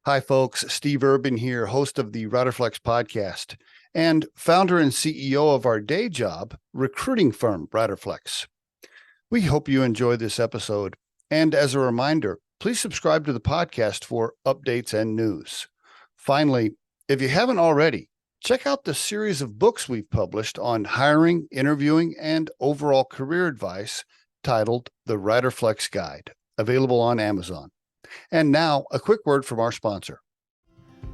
Hi, folks. Steve Urban here, host of the Riderflex podcast and founder and CEO of our day job recruiting firm, Riderflex. We hope you enjoy this episode. And as a reminder, please subscribe to the podcast for updates and news. Finally, if you haven't already, check out the series of books we've published on hiring, interviewing, and overall career advice titled The Riderflex Guide, available on Amazon. And now, a quick word from our sponsor.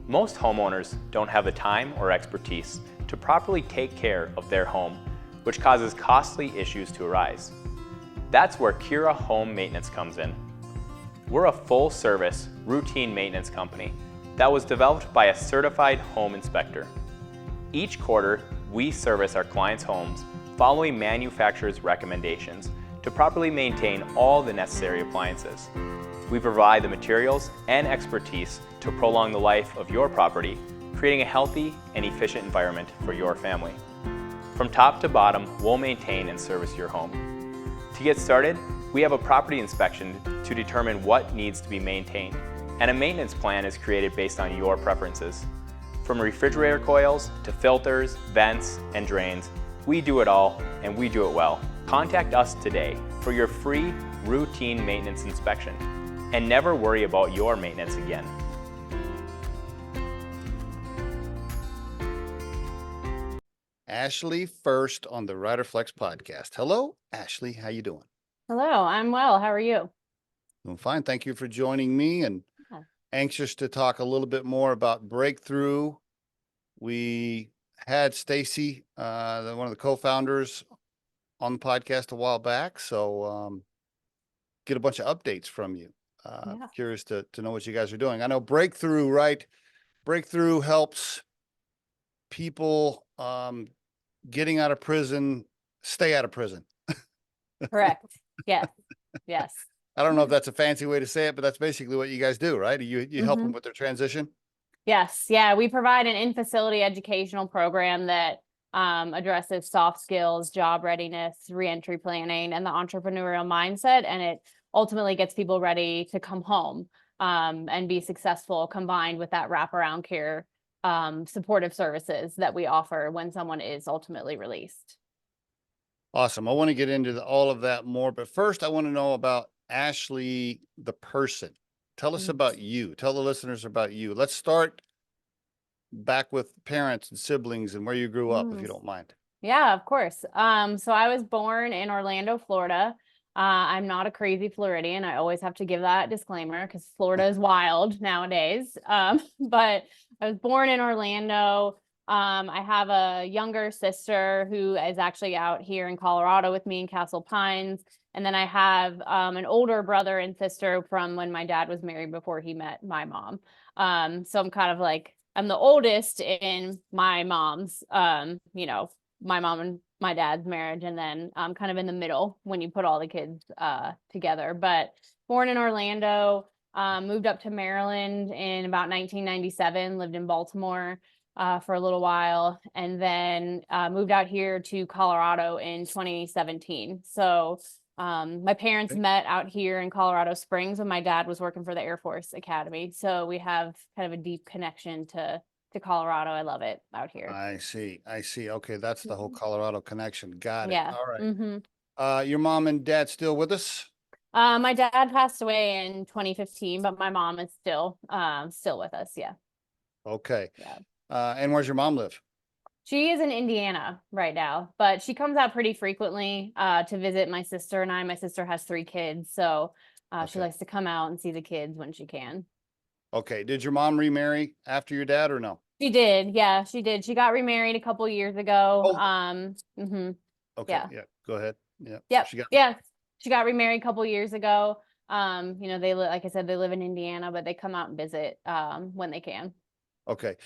Most homeowners don't have the time or expertise to properly take care of their home, which causes costly issues to arise. That's where Kira Home Maintenance comes in. We're a full-service, routine maintenance company that was developed by a certified home inspector. Each quarter, we service our clients' homes following manufacturer's recommendations to properly maintain all the necessary appliances. We provide the materials and expertise to prolong the life of your property, creating a healthy and efficient environment for your family. From top to bottom, we'll maintain and service your home. To get started, we have a property inspection to determine what needs to be maintained, and a maintenance plan is created based on your preferences. From refrigerator coils to filters, vents, and drains, we do it all, and we do it well. Contact us today for your free routine maintenance inspection, and never worry about your maintenance again. Ashley Furst on the Riderflex podcast. Hello, Ashley. How you doing? Hello, I'm well. How are you? I'm fine. Thank you for joining me, and Yeah. anxious to talk a little bit more about Breakthrough. We had Stacy, one of the co-founders, on the podcast a while back, so get a bunch of updates from you. Yeah. Curious to know what you guys are doing. I know Breakthrough, right? Breakthrough helps people getting out of prison, stay out of prison. Correct. Yes. Yes. I don't know if that's a fancy way to say it, but that's basically what you guys do, right? You help them with their transition? Yes. Yeah. We provide an in-facility educational program that addresses soft skills, job readiness, reentry planning, and the entrepreneurial mindset. And it ultimately gets people ready to come home and be successful, combined with that wraparound care supportive services that we offer when someone is ultimately released. Awesome. I want to get into all of that more, but first I want to know about Ashley, the person. Tell us about you. Tell the listeners about you. Let's start back with parents and siblings and where you grew up, if you don't mind. Yeah, of course. So I was born in Orlando, Florida. I'm not a crazy Floridian. I always have to give that disclaimer because Florida is wild nowadays. But I was born in Orlando. I have a younger sister who is actually out here in Colorado with me in Castle Pines. And then I have an older brother and sister from when my dad was married before he met my mom. So I'm kind of like, I'm the oldest in my mom's, my mom and my dad's marriage, and then I'm kind of in the middle when you put all the kids together. But born in Orlando, moved up to Maryland in about 1997, lived in Baltimore for a little while, and then moved out here to Colorado in 2017. So my parents met out here in Colorado Springs when my dad was working for the Air Force Academy. So we have kind of a deep connection to Colorado. I love it out here. I see. Okay, that's the whole Colorado connection. Got it. Yeah. All right. Your mom and dad still with us? My dad passed away in 2015, but my mom is still with us. Yeah. Okay. Yeah. And where's your mom live? She is in Indiana right now, but she comes out pretty frequently to visit my sister and I. My sister has 3 kids, so she likes to come out and see the kids when she can. Okay. Did your mom remarry after your dad or no? She did. Yeah, she did. She got remarried a couple years ago. Okay. Yeah. Go ahead. Yeah. Yep. She got remarried a couple years ago. They like I said, they live in Indiana, but they come out and visit when they can. Okay.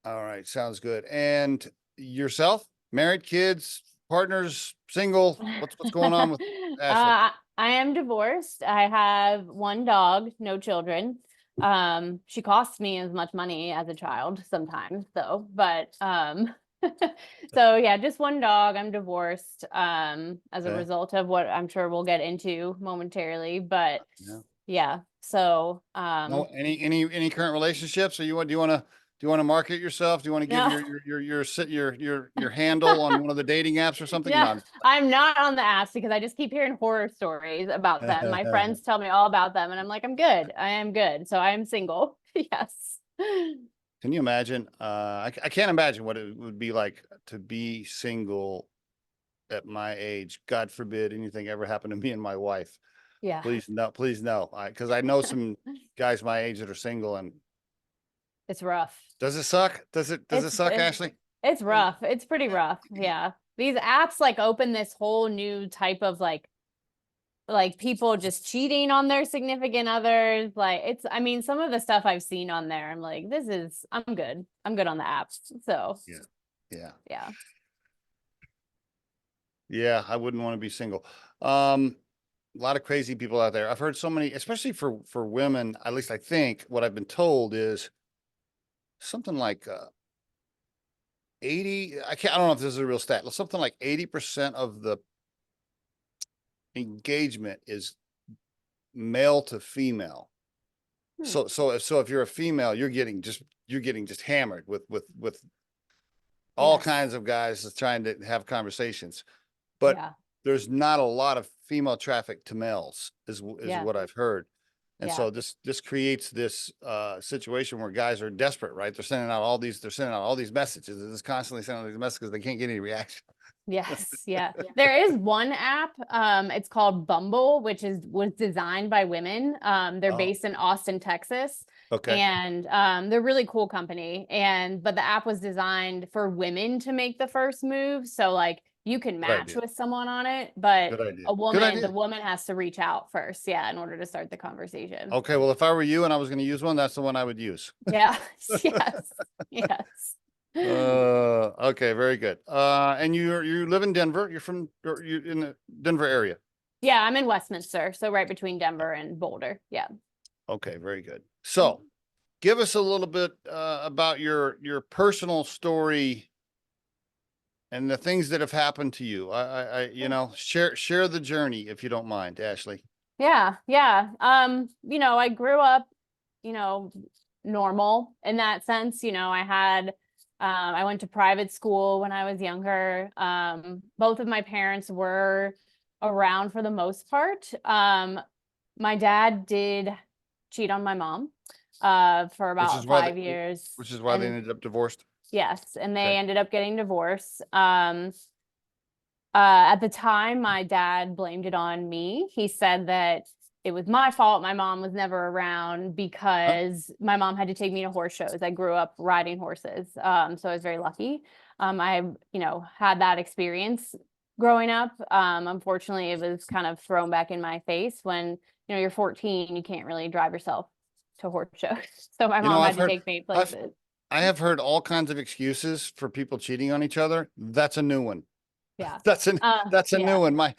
All right. Sounds good. And yourself? Married, kids, partners, single? What's going on with Ashley? I am divorced. I have 1 dog, no children. She costs me as much money as a child sometimes though, but so yeah, just 1 dog. I'm divorced as a result of what I'm sure we'll get into momentarily, but Yeah. So, No, any current relationships? Or do you want to market yourself? Do you want to give no. your handle on one of the dating apps or something? Yeah, No. I'm not on the apps because I just keep hearing horror stories about them. My friends tell me all about them, and I'm like, I'm good. I am good. So I am single. Yes. Can you imagine? I can't imagine what it would be like to be single at my age. God forbid anything ever happened to me and my wife. Yeah. Please no. Because I know some guys my age that are single, and It's rough. does it suck? Does it It's suck, it's Ashley? it's rough. It's pretty rough. Yeah. These apps like open this whole new type of like people just cheating on their significant others. Like it's, I mean, some of the stuff I've seen on there, I'm like, I'm good. I'm good on the apps. So Yeah. Yeah. yeah. Yeah, I wouldn't want to be single. A lot of crazy people out there. I've heard so many, especially for women, at least I think what I've been told is something like 80, I don't know if this is a real stat, something like 80% of the engagement is male to female. Hmm. So if you're a female, you're getting just hammered with all Yes. kinds of guys trying to have conversations. But Yeah. there's not a lot of female traffic to males is Yeah. what I've heard. And Yeah. so this creates this situation where guys are desperate, right? They're sending out all these messages. They're just constantly sending out these messages because they can't get any reaction. Yes, yeah. There is one app, it's called Bumble, which was designed by women. They're Oh, based in Austin, Texas, okay. and they're a really cool company. But the app was designed for women to make the first move. So like you can Good match idea. with someone on it, but Good idea. Good the idea. woman has to reach out first, yeah, in order to start the conversation. Okay. Well, if I were you and I was going to use one, that's the one I would use. Yeah, yes, yes. Okay. Very good. And you live in Denver. You're in the Denver area. Yeah, I'm in Westminster, so right between Denver and Boulder. Yeah. Okay. Very good. So give us a little bit about your personal story and the things that have happened to you. Share the journey if you don't mind, Ashley. Yeah, yeah. I grew up, you know, normal in that sense. I went to private school when I was younger. Both of my parents were around for the most part. My dad did cheat on my mom, for Which is about why 5 years. which is why they And ended up divorced. yes, and they Okay. ended up getting divorced. At the time, my dad blamed it on me. He said that it was my fault. My mom was never around Huh? because my mom had to take me to horse shows. I grew up riding horses. So I was very lucky. I, had that experience growing up. Unfortunately, it was kind of thrown back in my face when, you're 14, you can't really drive yourself to horse shows. So my mom had to take me I've places. I have heard all kinds of excuses for people cheating on each other. That's a new one. Yeah. That's a Yeah. new one.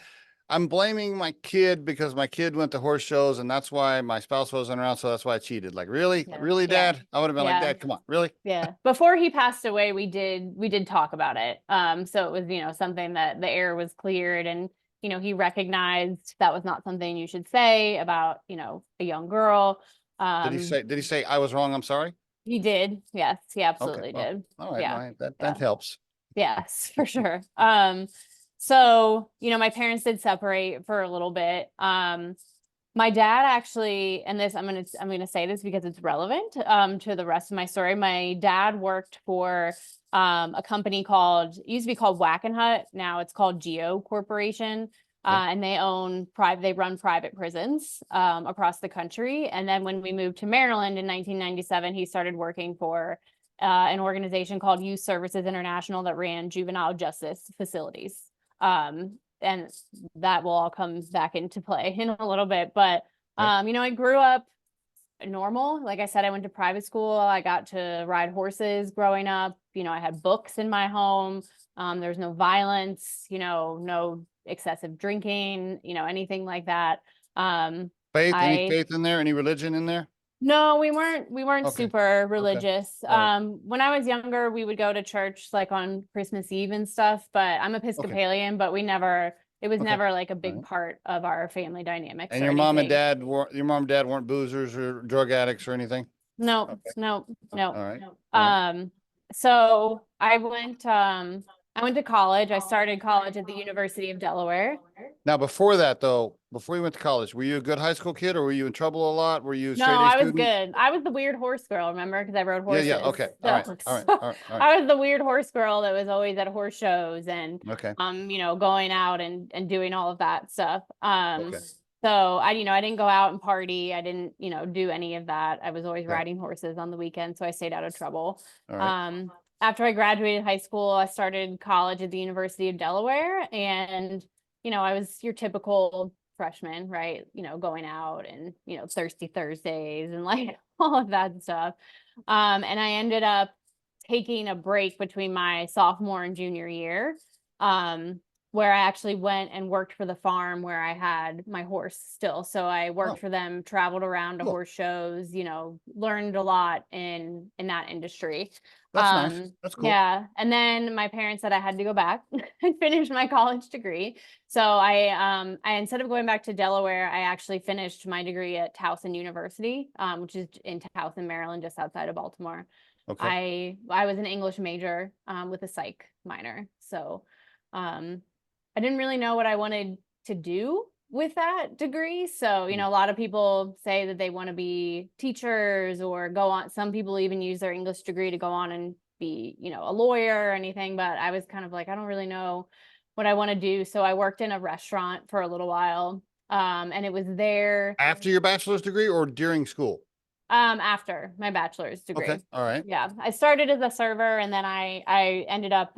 I'm blaming my kid because my kid went to horse shows and that's why my spouse wasn't around. So that's why I cheated. Like, really? Yeah. Really, Yeah. Dad? I would have been like, Yeah. Dad, come on, really? Yeah. Before he passed away, we did talk about it. So it was, something that the air was cleared and, he recognized that was not something you should say about, a young girl. Did he say I was wrong? I'm sorry? He did. Yes, he Okay. absolutely Well, did. all right. Yeah. Well, that Yeah. helps. Yes, for sure. So, my parents did separate for a little bit. My dad actually, and this, I'm gonna say this because it's relevant to the rest of my story. My dad worked for a company called, it used to be called Wackenhut. Now it's called Geo Corporation. Okay. And they run private prisons across the country. And then when we moved to Maryland in 1997, he started working for an organization called Youth Services International that ran juvenile justice facilities. And that will all come back into play in a little bit. But, Okay. I grew up normal. Like I said, I went to private school. I got to ride horses growing up. I had books in my home. There's no violence, no excessive drinking, anything like that. Any I faith in there? Any religion in there? No, we weren't Okay. super religious. All right. When I was younger, we would go to church like on Christmas Eve and stuff, but I'm Episcopalian, but we never, It was Okay. never like a big Right. part of our family dynamics And or your mom and anything. dad weren't boozers or drug addicts or anything? No, Okay. no, All no. right. All right. So I went to college. I started college at the University of Delaware. Now, before that, though, before you went to college, were you a good high school kid or were you in trouble a lot? Were you a No, straight A I was student? good. I was the weird horse girl, remember? Because I rode Yeah, horses. yeah. Okay. So, All right. All right. so All right. All right. I was the weird horse girl that was always at horse shows and Okay. going out and doing all of that stuff. Okay. So I didn't go out and party. I didn't, do any of that. I was always Okay. riding horses on the weekend, so I stayed out of trouble. All right. After I graduated high school, I started college at the University of Delaware, and I was your typical freshman, right? Going out and thirsty Thursdays and like all of that stuff. And I ended up taking a break between my sophomore and junior year. Where I actually went and worked for the farm where I had my horse still. So I worked for them, traveled around to Cool. horse shows, learned a lot in that industry. That's nice. That's cool. Yeah. And then my parents said I had to go back and finish my college degree. So I instead of going back to Delaware, I actually finished my degree at Towson University, which is in Towson, Maryland, just outside of Baltimore. Okay. I was an English major with a psych minor. So I didn't really know what I wanted to do with that degree. So, a lot of people say that they want to be teachers or go on. Some people even use their English degree to go on and be, a lawyer or anything. But I was kind of like, I don't really know what I want to do. So I worked in a restaurant for a little while. And it was there After your bachelor's degree or during school? After my bachelor's degree. Okay. All right. Yeah. I started as a server and then I ended up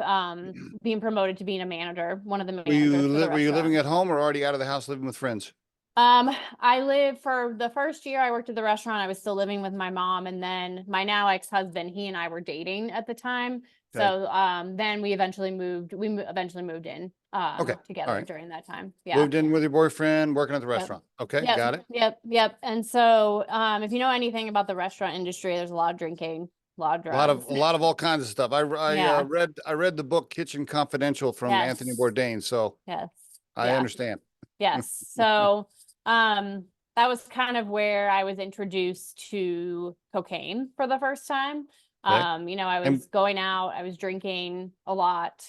being promoted to being a manager, one of the managers for the Were you living restaurant. at home or already out of the house living with friends? I lived for the first year I worked at the restaurant. I was still living with my mom, and then my now ex-husband, he and I were dating at the time. Okay. So then we eventually moved. Eventually moved in Okay. together All right. during that time. Yeah. Moved in with your boyfriend, working at the restaurant. Okay. Yep. Got it. Yep. And so if you know anything about the restaurant industry, there's a lot of drinking, a lot of drugs. A lot of all kinds of stuff. Yeah. read the book Kitchen Confidential from Yes. Anthony Bourdain, so Yes. I Yeah. understand. Yes. So that was kind of where I was introduced to cocaine for the first time. Okay. I was going out, I was drinking a lot.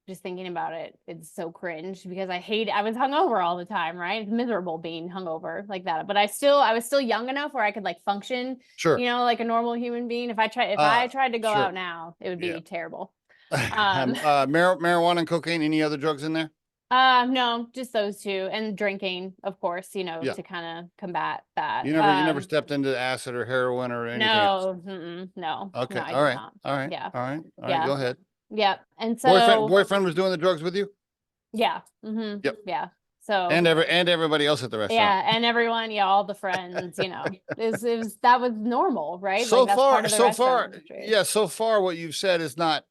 Just thinking about it, it's so cringe because I was hungover all the time, right? It's miserable being hungover like that. But I was still young enough where I could like function, Sure. like a normal human being. If I tried to go Sure. out now, it would be terrible. Marijuana and cocaine, any other drugs in there? No, just those two, and drinking, of course, Yeah. to kind of combat that. You never stepped into acid or heroin or anything else? No. Okay. No, I All did right. not. All right. Yeah. All right. All Yeah. right. Go ahead. Yep. And so Boyfriend was doing the drugs with you? yeah. Yep. Yeah. So And everybody else at the restaurant. yeah, and everyone, all the friends, that was normal, right? So Like that's part of the so restaurant far, industry. yeah, so far what you've said is not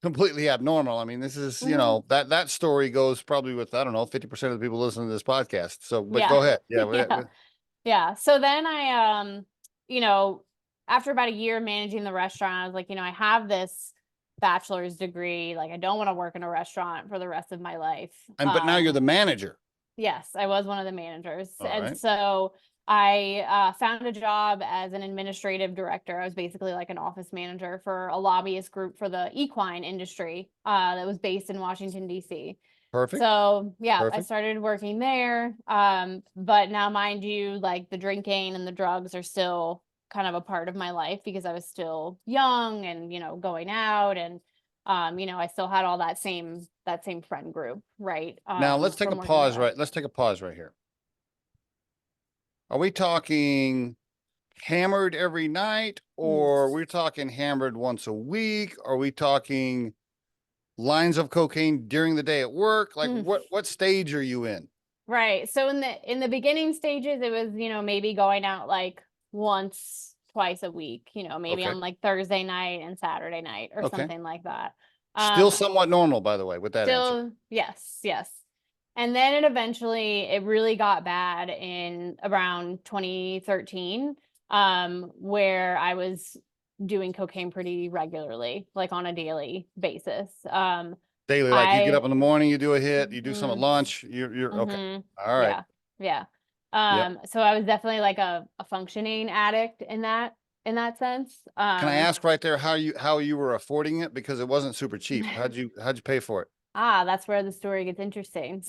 completely abnormal. I mean, this is, that story goes probably with, I don't know, 50% of the people listening to this podcast. So, but Yeah. go ahead. Yeah. Yeah. Yeah. So then I, after about a year managing the restaurant, I was like, I have this bachelor's degree. Like, I don't want to work in a restaurant for the rest of my life. But now you're the manager. Yes, I was one of the managers. All And right. so I found a job as an administrative director. I was basically like an office manager for a lobbyist group for the equine industry that was based in Washington, D.C. Perfect. So yeah, I Perfect. started working there. But now, mind you, like the drinking and the drugs are still kind of a part of my life because I was still young and, going out and, I still had all that same friend group, right? Now let's take a from working pause, there. right? Let's take a pause right here. Are we talking hammered every night, or we're talking hammered once a week? Are we talking lines of cocaine during the day at work? Like what stage are you in? Right. So in the beginning stages, it was, maybe going out like once, twice a week, maybe Okay. on like Thursday night and Saturday night or Okay. something like that. Still somewhat normal, by the way, with that answer. Yes. And then it really got bad in around 2013, where I was doing cocaine pretty regularly, like on a daily basis. Daily, like you get I up in the morning, you do a hit, you do some at mhm, lunch, you're okay. mhm, All right. yeah, yeah. Yep. So I was definitely like a functioning addict in that sense. Can I ask right there how you were affording it? Because it wasn't super cheap. How'd you pay for it? That's where the story gets interesting.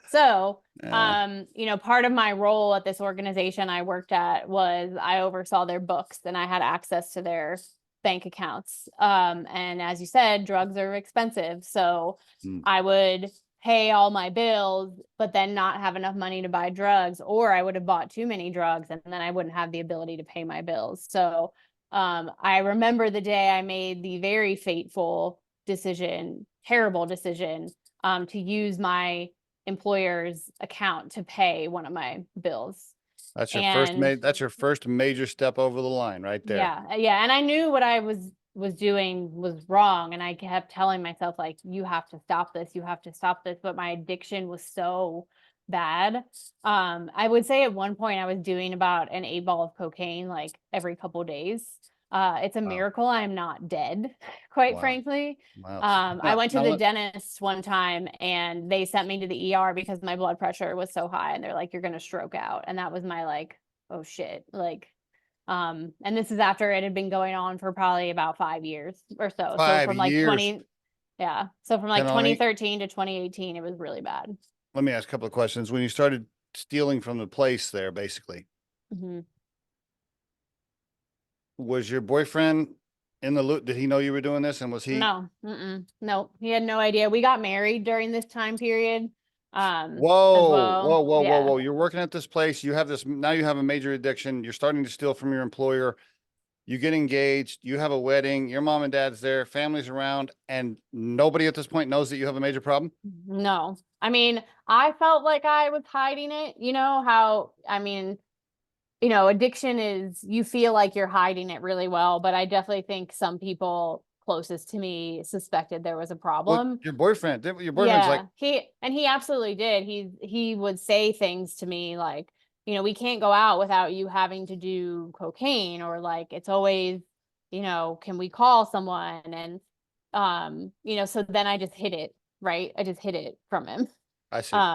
So, Yeah. part of my role at this organization I worked at was I oversaw their books and I had access to their bank accounts. And as you said, drugs are expensive. So Mm. I would pay all my bills, but then not have enough money to buy drugs, or I would have bought too many drugs and then I wouldn't have the ability to pay my bills. So I remember the day I made the very fateful decision, terrible decision, to use my employer's account to pay one of my bills. And That's your first major step over the line right there. yeah, and I knew what I was doing was wrong, and I kept telling myself like, you have to stop this, you have to stop this, but my addiction was so bad. I would say at one point I was doing about an 8 ball of cocaine like every couple days. It's a Wow. miracle I'm not dead, quite Wow. frankly. Wow. I went to Now the let dentist one time and they sent me to the ER because my blood pressure was so high, and they're like, you're gonna stroke out. And that was my like, oh shit, like, and this is after it had been going on for probably about 5 years or so. So five from like years. 20, yeah. So from like Can I 2013 to 2018, it was really bad. let me ask a couple of questions. When you started stealing from the place there, basically, Hmm. was your boyfriend in the loop? Did he know you were doing this? And was he No, no, he had no idea. We got married during this time period, as Whoa, well. whoa, whoa, whoa, Yeah. whoa. You're working at this place. You have this, now you have a major addiction. You're starting to steal from your employer. You get engaged. You have a wedding. Your mom and dad's there. Family's around. And nobody at this point knows that you have a major problem. No, I mean, I felt like I was hiding it. You know how, I mean, addiction is, you feel like you're hiding it really well, but I definitely think some people closest to me suspected there was a Well, problem. your boyfriend's like, Yeah, he absolutely did. He would say things to me like, we can't go out without you having to do cocaine, or like it's always, can we call someone? And so then I just hid it, right? I just hid it from him. I see. All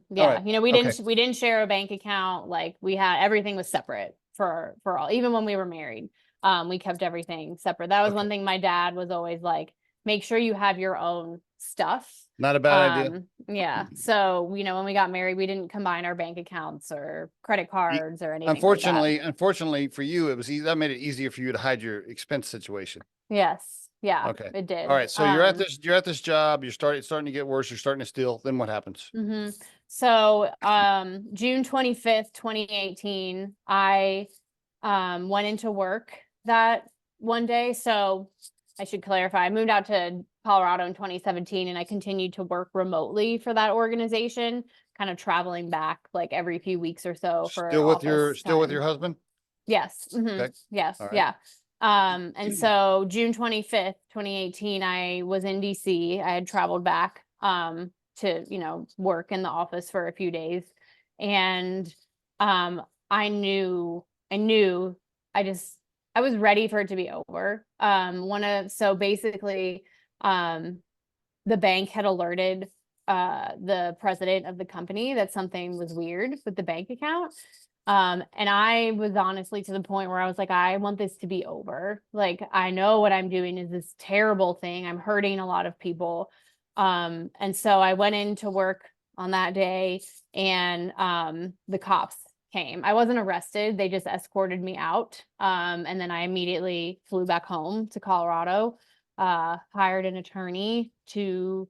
Yeah, right. we Okay. didn't share a bank account. Like we had, everything was separate for all, even when we were married. We kept everything separate. That was Okay. one thing my dad was always like, make sure you have your own stuff. Not a bad idea. Yeah. So, when we got married, we didn't combine our bank accounts or credit E- cards or anything like that. Unfortunately for you, it was easy. That made it easier for you to hide your expense situation. Yes. Yeah, Okay. it All did. right. So you're at this job. It's starting to get worse. You're starting to steal. Then what happens? So, June 25th, 2018, I went into work that one day. So I should clarify, I moved out to Colorado in 2017 and I continued to work remotely for that organization, kind of traveling back like every few weeks or so for office Still with time. your husband? Yes. Okay. Yes. All right. Yeah. And so June 25th, 2018, I was in DC. I had traveled back to, work in the office for a few days. And I knew I just I was ready for it to be over. So basically, the bank had alerted the president of the company that something was weird with the bank account. And I was honestly to the point where I was like, I want this to be over. Like, I know what I'm doing is this terrible thing. I'm hurting a lot of people. And so I went into work on that day, and the cops came. I wasn't arrested. They just escorted me out. And then I immediately flew back home to Colorado, hired an attorney to,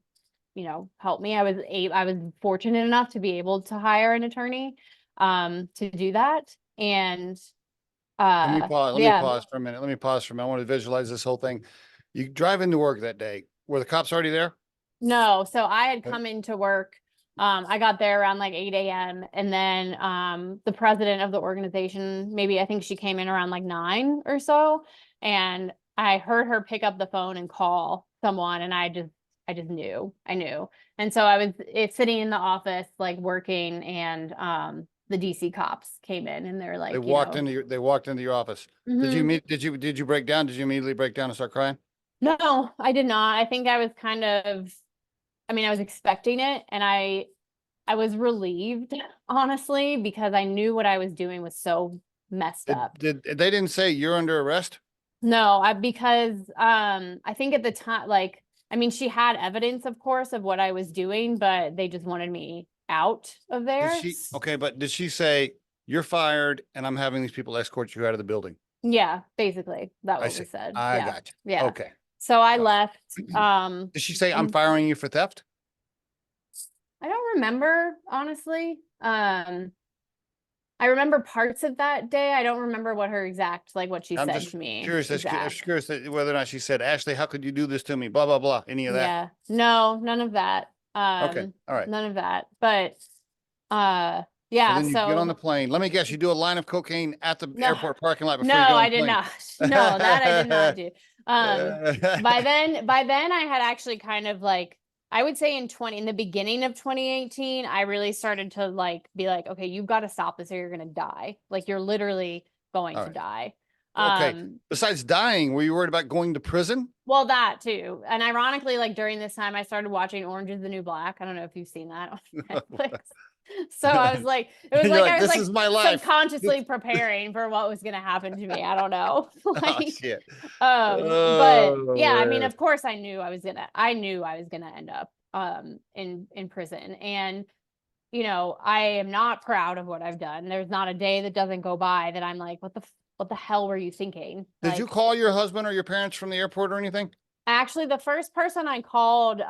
help me. I was fortunate enough to be able to hire an attorney to do that. And Let me yeah, pause for a minute. Let me pause for a minute. I want to visualize this whole thing. You drive into work that day. Were the cops already there? no, so I had Okay. come into work. I got there around like 8 a.m. And then the president of the organization, maybe I think she came in around like 9 or so. And I heard her pick up the phone and call someone, and I just knew. I knew. And so I was sitting in the office like working, and the DC cops came in and they're like, They walked into your office. mhm. Did you break down? Did you immediately break down and start crying? No, I did not. I think I was I was expecting it, and I was relieved, honestly, because I knew what I was doing was so messed up. They didn't say you're under arrest? No, because I think at the time, like, I mean, she had evidence, of course, of what I was doing, but they just wanted me out of there. Okay, but did she say you're fired and I'm having these people escort you out of the building? Yeah, basically, that I what see. was said. I Yeah. got you. Yeah. Okay. So I All right. left. Did she say I'm And firing you for theft? I don't remember, honestly. I remember parts of that day. I don't remember what her exact, like what she I'm said just to me curious. I'm exact. curious whether or not she said, Ashley, how could you do this to me? Blah, blah, blah. Any of that? Yeah. No, none of that. Okay. All right. None of that. But So yeah, then you get on the so plane. Let me guess, you do a line of cocaine at the no, airport parking lot no, before you get on I the did plane. not. No, that I did not do. By then I had actually kind of like, I would say in the beginning of 2018, I really started to like be like, okay, you've got to stop this or you're gonna die. Like you're literally going All to right. die. Okay. Besides dying, were you worried about going to prison? Well, that too. And ironically, like during this time, I started watching Orange is the New Black. I don't know if you've seen that on Netflix. So I was like, it was And you're like like, I was this like is my life. subconsciously preparing for what was going to happen to me. I don't know. Oh, Like, shit. but Oh, yeah, I mean, man. of course I knew I was gonna end up in prison. And I am not proud of what I've done. There's not a day that doesn't go by that I'm like, what the hell were you thinking? Did you Like, call your husband or your parents from the airport or anything? actually, the first person I called,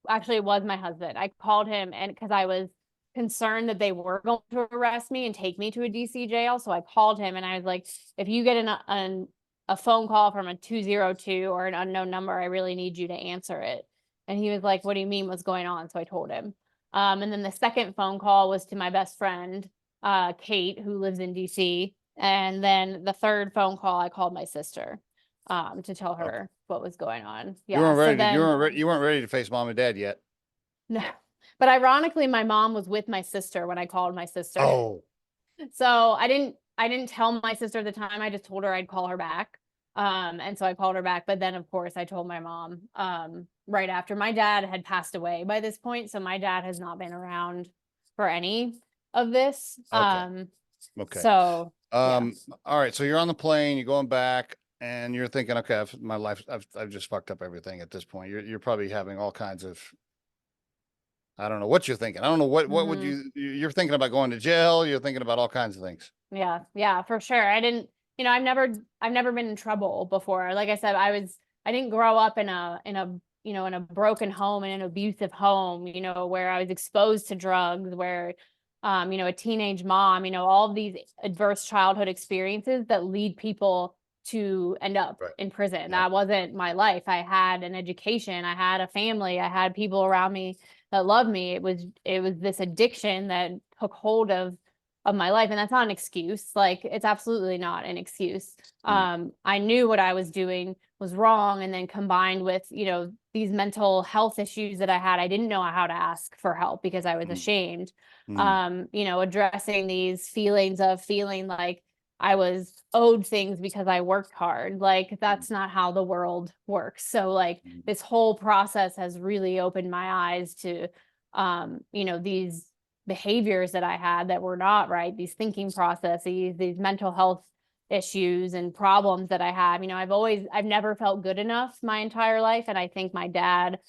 actually it was my husband. I called him, and because I was concerned that they were going to arrest me and take me to a DC jail. So I called him and I was like, if you get a phone call from a 202 or an unknown number, I really need you to answer it. And he was like, what do you mean? What's going on? So I told him. And then the second phone call was to my best friend, Kate, who lives in DC. And then the third phone call, I called my sister to tell Okay. her what was going on. You Yeah. weren't So ready to, then you weren't ready to face mom and dad yet. no. But ironically, my mom was with my sister when I called my sister. Oh, So I didn't tell my sister at the time. I just told her I'd call her back. And so I called her back. But then of course I told my mom right after. My dad had passed away by this point. So my dad has not been around for any of this. okay. Okay. So all right. So you're on the plane, you're going back, and you're thinking, okay, I've just fucked up everything at this point. You're probably having all kinds of, I don't know what you're thinking. I don't know what would you're thinking about going to jail. You're thinking about all kinds of things. Yeah. Yeah, for sure. I didn't, I've never been in trouble before. Like I said, I didn't grow up in a broken home, in an abusive home, where I was exposed to drugs, where, a teenage mom, all of these adverse childhood experiences that lead people to end up Right. in prison. Yeah. That wasn't my life. I had an education, I had a family, I had people around me that loved me. It was this addiction that took hold of my life. And that's not an excuse. Like, it's absolutely not an excuse. I knew what I was doing was wrong. And then combined with, these mental health issues that I had, I didn't know how to ask for help because I was ashamed. Addressing these feelings of feeling like I was owed things because I worked hard. Like, that's not how the world works. So like this whole process has really opened my eyes to, these behaviors that I had that were not right, these thinking processes, these mental health issues and problems that I have. I've never felt good enough my entire life. And I think my dad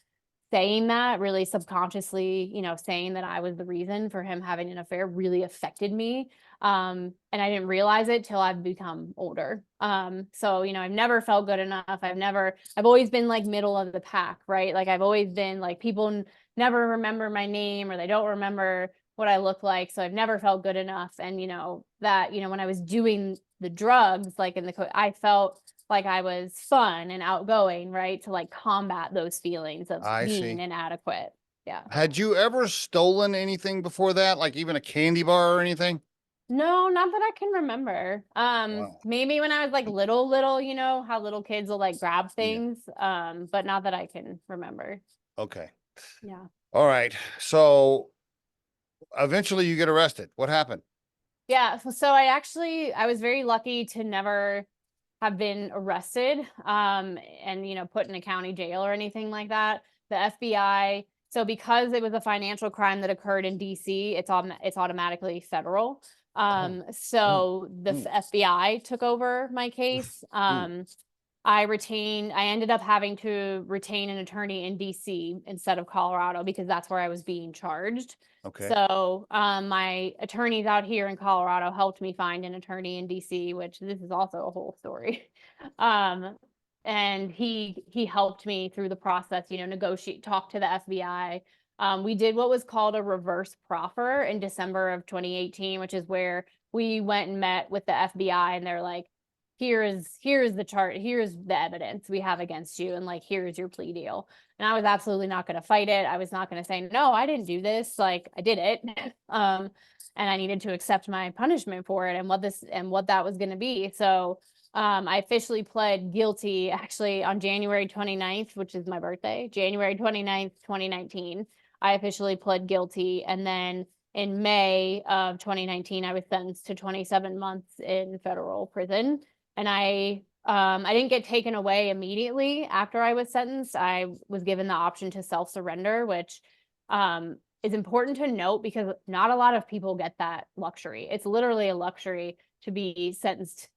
saying that really subconsciously, saying that I was the reason for him having an affair really affected me. And I didn't realize it till I've become older. So, I've never felt good enough. I've always been like middle of the pack, right? Like I've always been like, people never remember my name or they don't remember what I look like. So I've never felt good enough. And, when I was doing the drugs, like I felt like I was fun and outgoing, right? To like combat those feelings of I being see. inadequate. Yeah. Had you ever stolen anything before that? Like even a candy bar or anything? No, not that I can remember. Wow. Maybe when I was like little, how little kids will like grab Yeah. things. But not that I can remember. Okay. Yeah. All right. So eventually you get arrested. What happened? Yeah. So I was very lucky to never have been arrested, and, put in a county jail or anything like that. The FBI, so because it was a financial crime that occurred in DC, it's automatically federal. So the FBI took over my case. I ended up having to retain an attorney in DC instead of Colorado because that's where I was being charged. Okay. So my attorneys out here in Colorado helped me find an attorney in DC, which this is also a whole story. And he helped me through the process, negotiate, talk to the FBI. We did what was called a reverse proffer in December of 2018, which is where we went and met with the FBI, and they're like, here's the chart, here's the evidence we have against you, and like, here's your plea deal. And I was absolutely not going to fight it. I was not going to say, no, I didn't do this. Like, I did it. And I needed to accept my punishment for it and what that was going to be. So I officially pled guilty actually on January 29th, which is my birthday, January 29th, 2019. I officially pled guilty. And then in May of 2019, I was sentenced to 27 months in federal prison. And I didn't get taken away immediately after I was sentenced. I was given the option to self-surrender, which is important to note because not a lot of people get that luxury. It's literally a luxury to be sentenced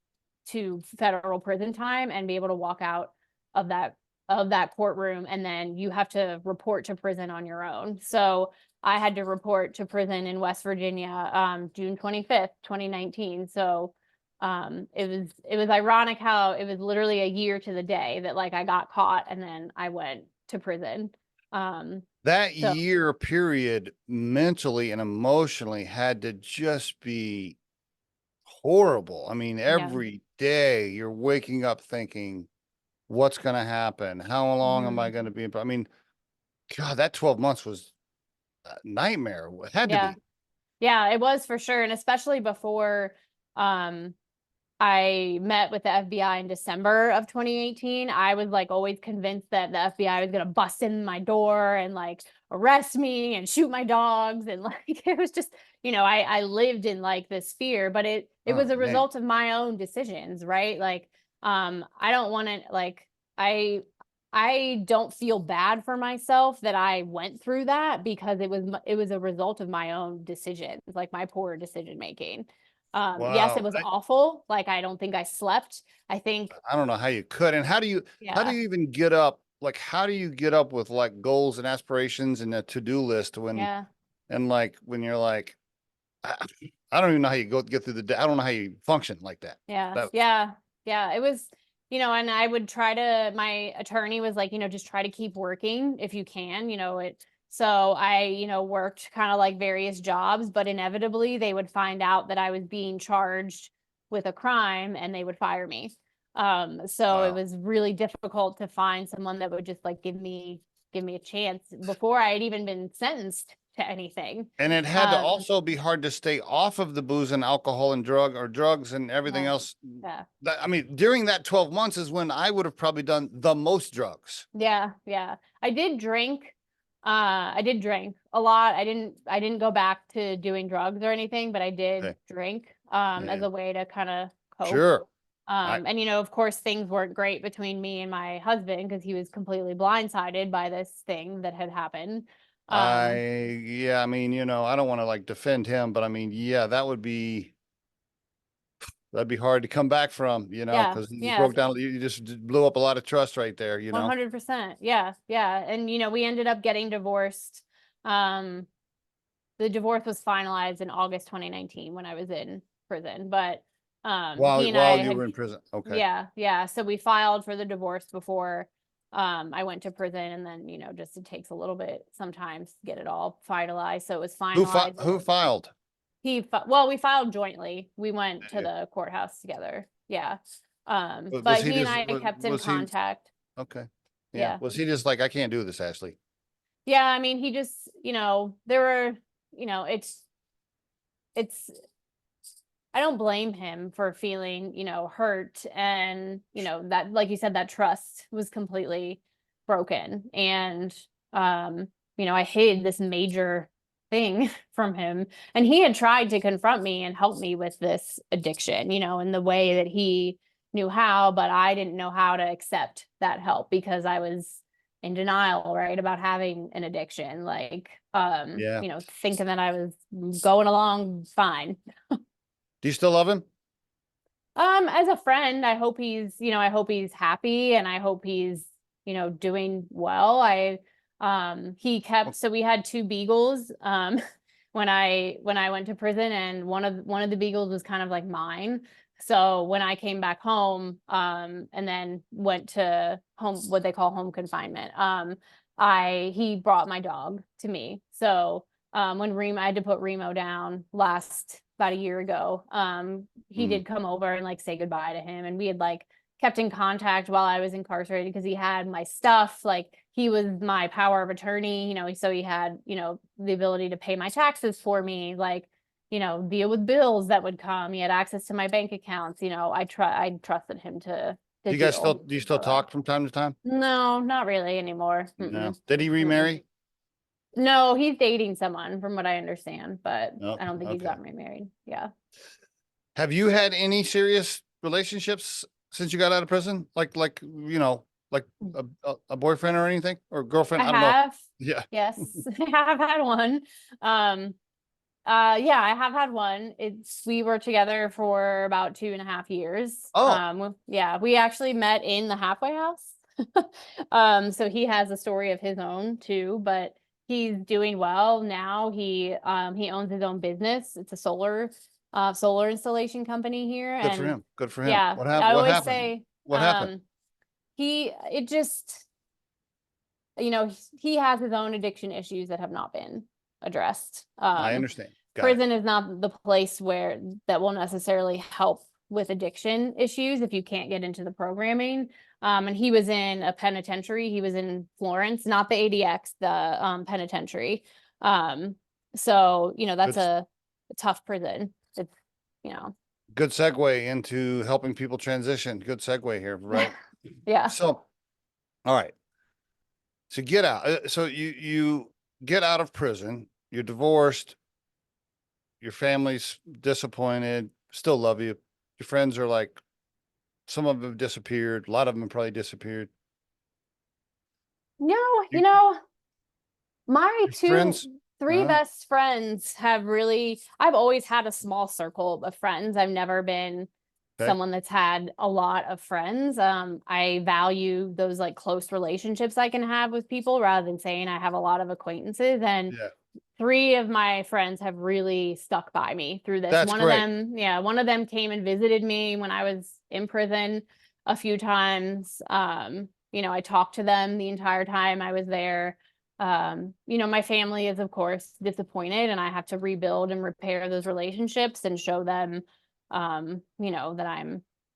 to federal prison time and be able to walk out of that courtroom, and then you have to report to prison on your own. So I had to report to prison in West Virginia, June 25th, 2019. So it was ironic how it was literally a year to the day that like I got caught and then I went to prison. That year period mentally and emotionally had to just be horrible. I mean, every day you're waking up thinking, what's going to happen? How long am I going to be? I mean, God, that 12 months was a nightmare. It had to be. Yeah, it was for sure. And especially before I met with the FBI in December of 2018, I was like always convinced that the FBI was going to bust in my door and like arrest me and shoot my dogs. And like, it was just, I lived in like this fear, but it was a result of my own decisions, right? Like, I don't want to like, I don't feel bad for myself that I went through that because it was a result of my own decisions, like my poor decision making. Wow. Yes, it was awful. Like, I don't think I slept. I don't know how you could. And how do you even get up? Like, how do you get up with like goals and aspirations and a to-do list and like, when you're like, I don't even know how you get through the day. I don't know how you function like that. Yeah. It was, and I would my attorney was like, just try to keep working if you can, so I, worked kind of like various jobs, but inevitably they would find out that I was being charged with a crime and they would fire me. So it was really difficult to find someone that would just like give me a chance before I had even been sentenced to anything. And it had to also be hard to stay off of the booze and alcohol and drugs and everything else. Yeah. I mean, during that 12 months is when I would have probably done the most drugs. Yeah. I did drink. I did drink a lot. I didn't go back to doing drugs or anything, but I did drink as a way to kind of cope. Sure. And of course things weren't great between me and my husband because he was completely blindsided by this thing that had happened. I mean, I don't want to like defend him, but I mean, that'd be hard to come back from, because you broke down, you just blew up a lot of trust right there, 100%. Yeah. And, we ended up getting divorced. The divorce was finalized in August 2019 when I was in prison, but while you were in prison. Okay. Yeah. So we filed for the divorce before I went to prison, and then, just it takes a little bit sometimes to get it all finalized. So it was finalized. Who filed? We filed jointly. We went to the courthouse together. Yeah. But he and I kept in contact. Okay. Yeah. Was he just like, I can't do this, Ashley? Yeah. I mean, he just, there were, it's, I don't blame him for feeling, hurt. And, that, like you said, that trust was completely broken. And, I hid this major thing from him, and he had tried to confront me and help me with this addiction, in the way that he knew how, but I didn't know how to accept that help because I was in denial, right, about having an addiction, like, Yeah. thinking that I was going along fine. Do you still love him? As a friend, I hope he's happy and I hope he's, doing well. So we had two beagles, when I went to prison, and one of the beagles was kind of like mine. So when I came back home, and then went to home, what they call home confinement, he brought my dog to me. So when I had to put Remo down about a year ago, he did come over and like say goodbye to him, and we had like kept in contact while I was incarcerated because he had my stuff. Like, he was my power of attorney, so he had, the ability to pay my taxes for me, like, deal with bills that would come. He had access to my bank accounts. I trusted him to Do you guys deal do you still all that. talk from time to time? No, not really anymore. No. Did he remarry? No, he's dating someone from what I understand, but Oh, I don't think he's okay. gotten remarried. Yeah. Have you had any serious relationships since you got out of prison? Like a boyfriend or anything, or girlfriend? I I don't know. have. Yeah. Yes, I have had one. Yeah, I have had one. We were together for about 2.5 years. Oh, Yeah, we actually met in the halfway house. So he has a story of his own too, but he's doing well now. He owns his own business. It's a solar installation company here. good for And him. Good for him. yeah, What I happened? What always happened? say, What happened? it just, he has his own addiction issues that have not been addressed. I understand. Got it. Prison is not the place that will necessarily help with addiction issues if you can't get into the programming. And he was in a penitentiary. He was in Florence, not the ADX, the penitentiary. So that's Good, a tough prison. It's, you know, good segue into helping people transition. Good segue here, right? yeah. So, all right. So get out. So you get out of prison. You're divorced. Your family's disappointed. Still love you. Your friends are like, some of them have disappeared. A lot of them have probably disappeared. No, You- my Your friends. three best friends I've always had a small circle of friends. I've never been Okay. someone that's had a lot of friends. I value those like close relationships I can have with people rather than saying I have a lot of acquaintances. And Yeah, three of my friends have really stuck by me through this. that's great. One of them came and visited me when I was in prison a few times. I talked to them the entire time I was there. My family is of course disappointed, and I have to rebuild and repair those relationships and show them, that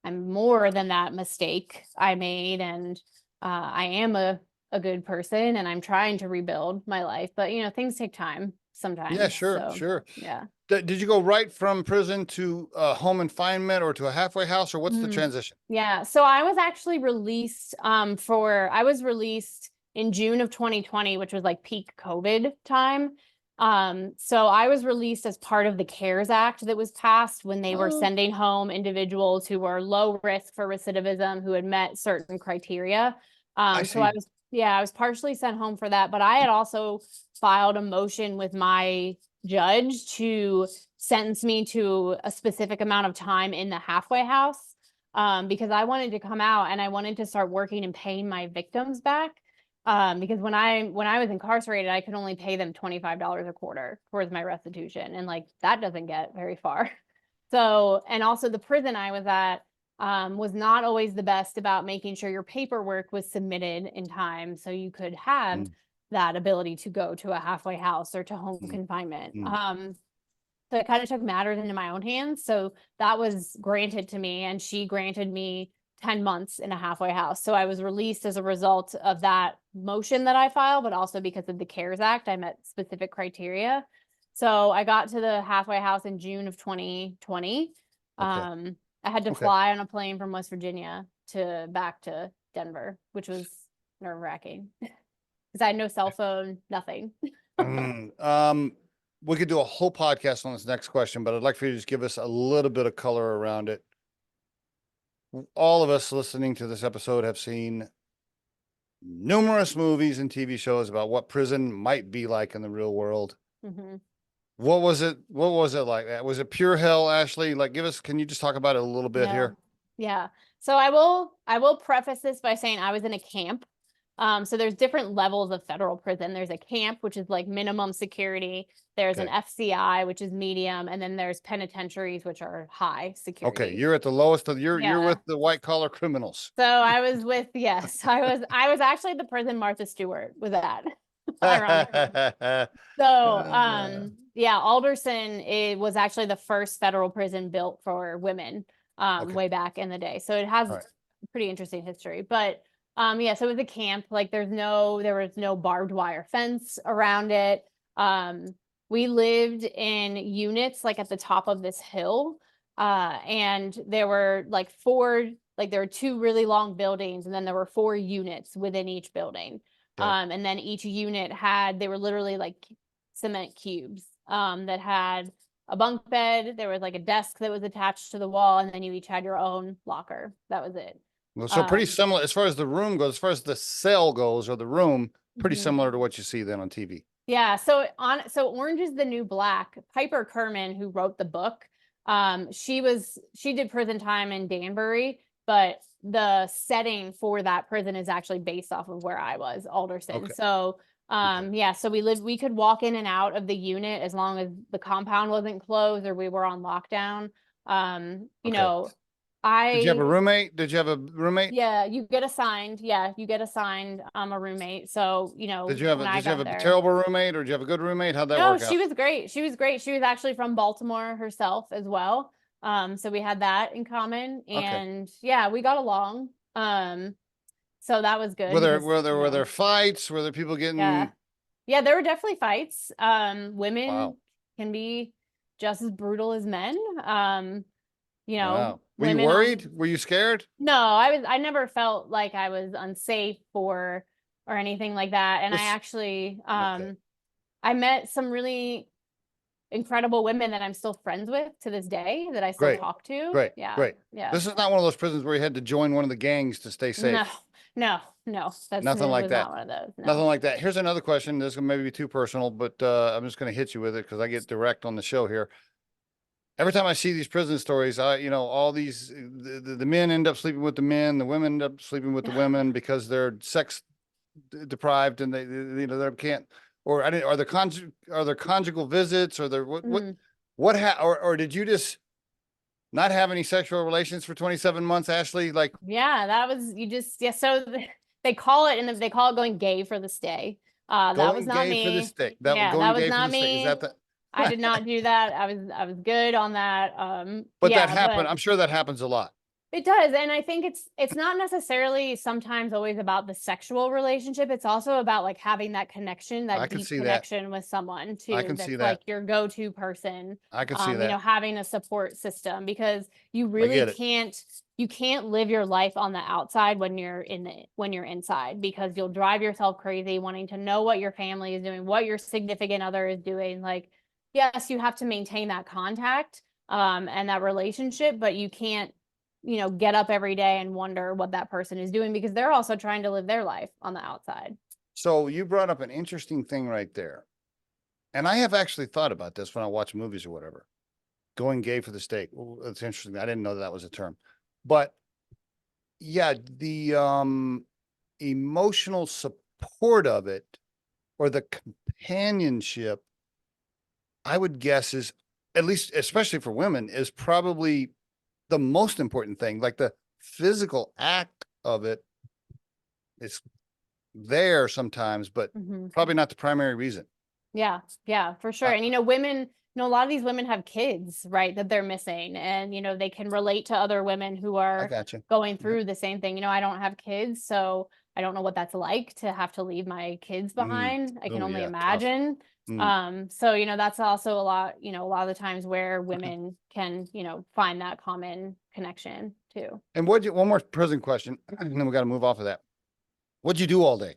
I'm more than that mistake I made, and I am a good person, and I'm trying to rebuild my life. But things take time sometimes. Yeah, sure, So sure. yeah. Did you go right from prison to home confinement or to a halfway house, or what's the transition? Yeah. So I was actually released I was released in June of 2020, which was like peak COVID time. So I was released as part of the CARES Act that was passed when they were sending home individuals who were low risk for recidivism, who had met certain criteria. So I was partially sent home for that, but I had also filed a motion with my judge to sentence me to a specific amount of time in the halfway house, because I wanted to come out and I wanted to start working and paying my victims back. Because when I was incarcerated, I could only pay them $25 a quarter towards my restitution, and like that doesn't get very far. So, and also the prison I was at was not always the best about making sure your paperwork was submitted in time so you could have that ability to go to a halfway house or to home confinement. So it kind of took matters into my own hands. So that was granted to me, and she granted me 10 months in a halfway house. So I was released as a result of that motion that I filed, but also because of the CARES Act, I met specific criteria. So I got to the halfway house in June of 2020. Okay. I had to fly on a plane from West Virginia back to Denver, which was nerve-wracking because I had no cell phone, nothing. We could do a whole podcast on this next question, but I'd like for you to just give us a little bit of color around it. all of us listening to this episode have seen numerous movies and TV shows about what prison might be like in the real world. Mm-hmm. What was it? What was it like that? Was it pure hell, Ashley? Like, can you just talk about it a little bit Yeah. here? Yeah. So I will preface this by saying I was in a camp. So there's different levels of federal prison. There's a camp, which is like minimum security. There's an Okay. FCI, which is medium, and then there's penitentiaries, which are high security. Okay, you're at the lowest of you're Yeah. with the white collar criminals. So I was with, yes, I was actually the prison Martha Stewart with that. Ironically. So yeah, Alderson, it was actually the first federal prison built for women Okay. way back in the day. So it has Right. pretty interesting history. But yeah, so it was a camp. Like there was no barbed wire fence around it. We lived in units like at the top of this hill. And there were there were two really long buildings, and then there were 4 units within each building. Okay. And then each unit they were literally like cement cubes that had a bunk bed. There was like a desk that was attached to the wall, and then you each had your own locker. That was it. Well, so pretty Um, similar as far as the room goes, as far as the cell goes or the room, pretty Mhm. similar to what you see then on TV. Yeah, so Orange is the New Black. Piper Kerman, who wrote the book, she did prison time in Danbury, but the setting for that prison is actually based off of where I was, Alderson. Okay. So yeah, so we could walk in and out of the unit as long as the compound wasn't closed or we were on lockdown. You Okay. know, Did you have a roommate? Did you have a roommate? Yeah, you get assigned. Yeah, you get assigned a roommate. So, Did you have when a I did you have got a there. terrible roommate or did you have a good roommate? How'd that No, work out? she was great. She was great. She was actually from Baltimore herself as well. So we had that in common, Okay. and yeah, we got along. So that was good Were there because, were there fights? Were there people getting yeah, there were definitely fights. Women Wow. can be just as brutal as men. Wow. Were you women worried? Were you scared? No, I never felt like I was unsafe or anything like that. And I This actually okay. I met some really incredible women that I'm still friends with to this day that I still Great. talk to. Great. Yeah. Great. Yeah. This is not one of those prisons where you had to join one of the gangs to stay No, safe. no, it Nothing like was that. not one of those. Nothing No. like that. Here's another question. This is maybe be too personal, but I'm just going to hit you with it because I get direct on the show here. Every time I see these prison stories, all these the men end up sleeping with the men, the women end up sleeping with the women because they're sex deprived and they can't. Or are there conjugal visits or there Mhm. or did you just not have any sexual relations for 27 months, Ashley? Like, Yeah, that was so they call it going gay for the stay. That was going not gay for the me. stick. Yeah, Going that was gay for not the stick. Is me. that the I did not do that. I was good on that. but that Yeah, happened. but I'm sure that happens a lot. it does. And I think it's not necessarily sometimes always about the sexual relationship. It's also about like having that connection, I that can deep see that. connection with someone I too, can see that's that. like your go-to person. I can see that. Having a support system, because you I really get it. can't live your life on the outside when you're inside, because you'll drive yourself crazy wanting to know what your family is doing, what your significant other is doing. Like, yes, you have to maintain that contact and that relationship, but you can't get up every day and wonder what that person is doing, because they're also trying to live their life on the outside. So you brought up an interesting thing right there. And I have actually thought about this when I watch movies or whatever. Going gay for the stake. Well, it's interesting. I didn't know that was a term. But yeah, the emotional support of it or the companionship, I would guess is, at least especially for women, is probably the most important thing. Like the physical act of it is there sometimes, but probably not the primary reason. Yeah, for sure. And women, a lot of these women have kids, right, that they're missing, and they can relate to other women who I are got you. going through the same thing. I don't have kids, so I don't know what that's like to have to leave my kids behind. I can Oh, only yeah, tough. imagine. So that's also a lot of the times where women can find that common connection too. And one more prison question, and then we got to move off of that. What'd you do all day?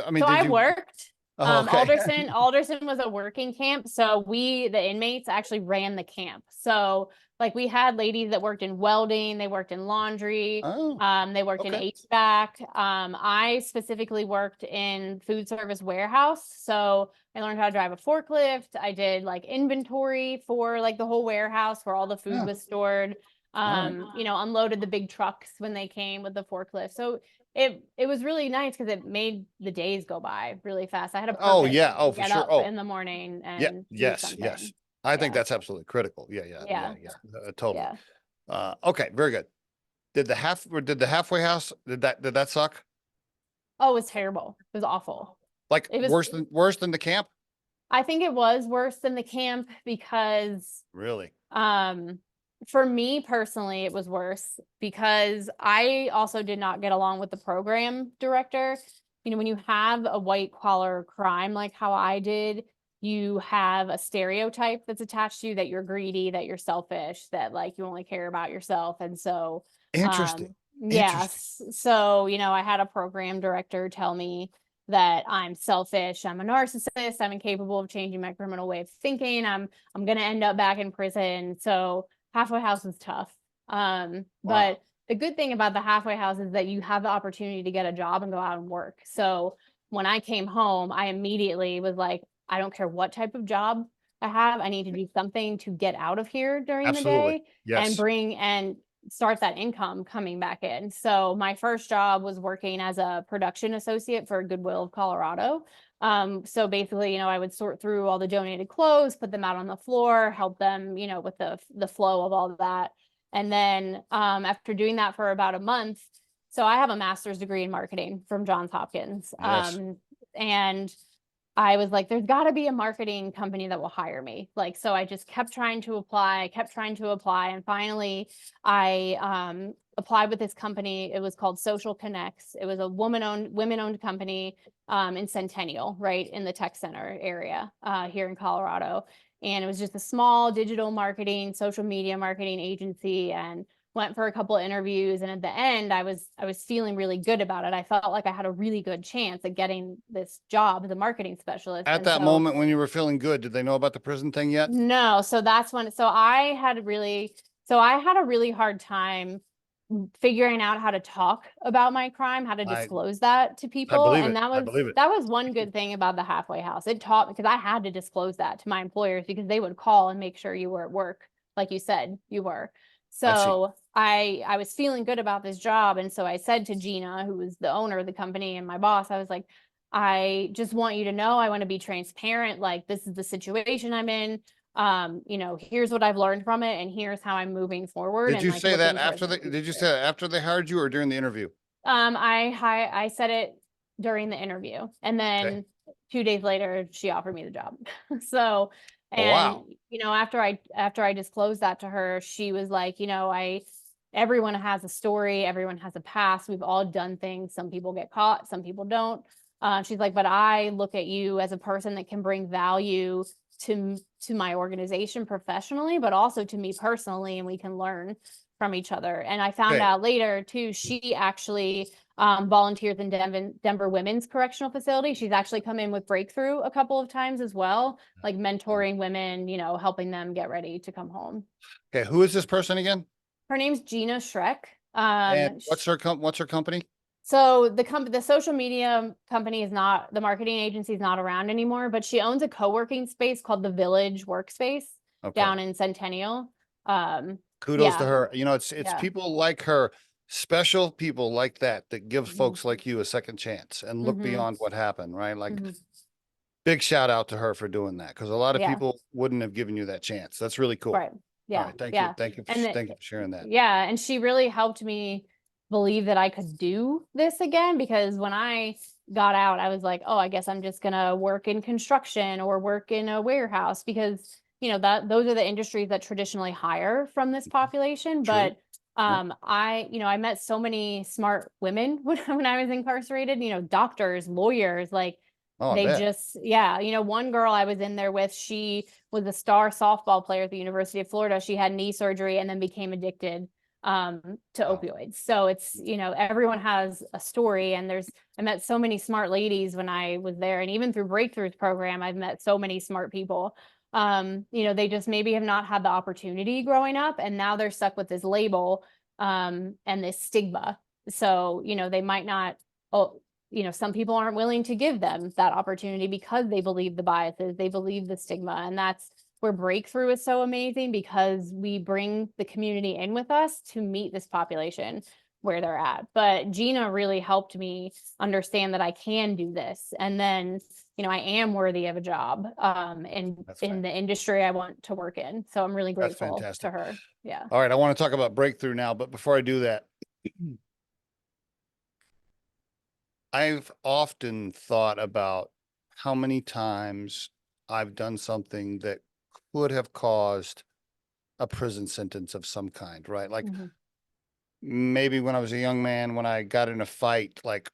I mean, So I worked. Oh, okay. Alderson was a working camp. So the inmates actually ran the camp. So like we had ladies that worked in welding, they worked in laundry, Oh, they worked in okay. HVAC. I specifically worked in food service warehouse. So I learned how to drive a forklift. I did like inventory for like the whole warehouse where all the food Yeah. was stored. All right. Unloaded the big trucks when they came with the forklift. So it was really nice because it made the days go by really fast. I had a Oh, purpose yeah. Oh, to for get sure. up Oh, in the morning yeah. and do Yes. Yes. something. I think Yeah. that's absolutely critical. Yeah. Yeah. Yeah. Yeah. Yeah. Totally. Yeah. Okay. Very good. Did the halfway house, did that suck? Oh, it was terrible. It was awful. Like It was, worse than the camp? I think it was worse than the camp because Really? for me personally, it was worse because I also did not get along with the program director. When you have a white collar crime like how I did, you have a stereotype that's attached to you that you're greedy, that you're selfish, that like you only care about yourself. And so, Interesting. Interesting. yes. So, I had a program director tell me that I'm selfish, I'm a narcissist, I'm incapable of changing my criminal way of thinking, I'm going to end up back in prison. So halfway house was tough. Wow. But the good thing about the halfway house is that you have the opportunity to get a job and go out and work. So when I came home, I immediately was like, I don't care what type of job I have, I need to do something to get out of here during the Absolutely. day and Yes. start that income coming back in. So my first job was working as a production associate for Goodwill of Colorado. So basically, I would sort through all the donated clothes, put them out on the floor, help them, with the flow of all of that. And then after doing that for about a month, so I have a master's degree in marketing from Johns Hopkins. Yes. And I was like, there's got to be a marketing company that will hire me. Like, so I just kept trying to apply, and finally I applied with this company. It was called Social Connects. It was a women-owned company in Centennial, right in the tech center area here in Colorado. And it was just a small digital marketing, social media marketing agency, and went for a couple of interviews. And at the end, I was feeling really good about it. I felt like I had a really good chance at getting this job as a marketing specialist. At And that so, moment when you were feeling good, did they know about the prison thing yet? no, so that's when, I had a really hard time figuring out how to talk about my crime, how to I disclose that to I people. believe And it. I believe it. that was one good thing about the halfway house. It taught me, because I had to disclose that to my employers because they would call and make sure you were at work, like you said you were. I see. So I was feeling good about this job. And so I said to Gina, who was the owner of the company and my boss, I was like, I just want you to know, I want to be transparent. Like, this is the situation I'm in. Here's what I've learned from it, and here's how I'm moving forward. Did and you like say that looking towards after the did you say future. that after they hired you or during the interview? I said it during the interview, and then Okay. 2 days later, she offered me the job. So, Oh, and wow. after I disclosed that to her, she was like, everyone has a story, everyone has a past. We've all done things. Some people get caught, some people don't. She's like, but I look at you as a person that can bring value to my organization professionally, but also to me personally, and we can learn from each other. And I found Okay. out later too, she actually volunteers in Denver Women's Correctional Facility. She's actually come in with Breakthrough a couple of times as well, like mentoring women, helping them get ready to come home. Okay. Who is this person again? Her name's Gina Schreck. And what's her company? So the social media company is not, the marketing agency is not around anymore, but she owns a co-working space called the Village Workspace down in Centennial. Kudos to Yeah, her. It's yeah. people like her, special people like that give Mhm. folks like you a second chance and look Mhm. beyond what happened, right? Like, Mhm. big shout out to her for doing that, because a lot of Yeah, people wouldn't have given you that chance. That's really cool. right. All Yeah, right. Thank you. yeah. Thank you. And Thank you for sharing that. yeah, and she really helped me believe that I could do this again, because when I got out, I was like, oh, I guess I'm just gonna work in construction or work in a warehouse, because that those are the industries that traditionally hire from this population. True. But Yeah. I met so many smart women when I was incarcerated, doctors, lawyers, like Oh, I they bet. just, yeah, one girl I was in there with, she was a star softball player at the University of Florida. She had knee surgery and then became addicted to opioids. So it's, you know, everyone has a story, and I met so many smart ladies when I was there, and even through Breakthroughs program, I've met so many smart people. You know, they just maybe have not had the opportunity growing up, and now they're stuck with this label, and this stigma. So, you know, they might not, you know, some people aren't willing to give them that opportunity because they believe the biases, they believe the stigma. And that's where Breakthrough is so amazing, because we bring the community in with us to meet this population where they're at. But Gina really helped me understand that I can do this. And then, you know, I am worthy of a job in the industry I want to work in. So I'm really grateful to her. Yeah. All right. I want to talk about Breakthrough now, but before I do that, I've often thought about how many times I've done something that could have caused a prison sentence of some kind, right? Like maybe when I was a young man, when I got in a fight, like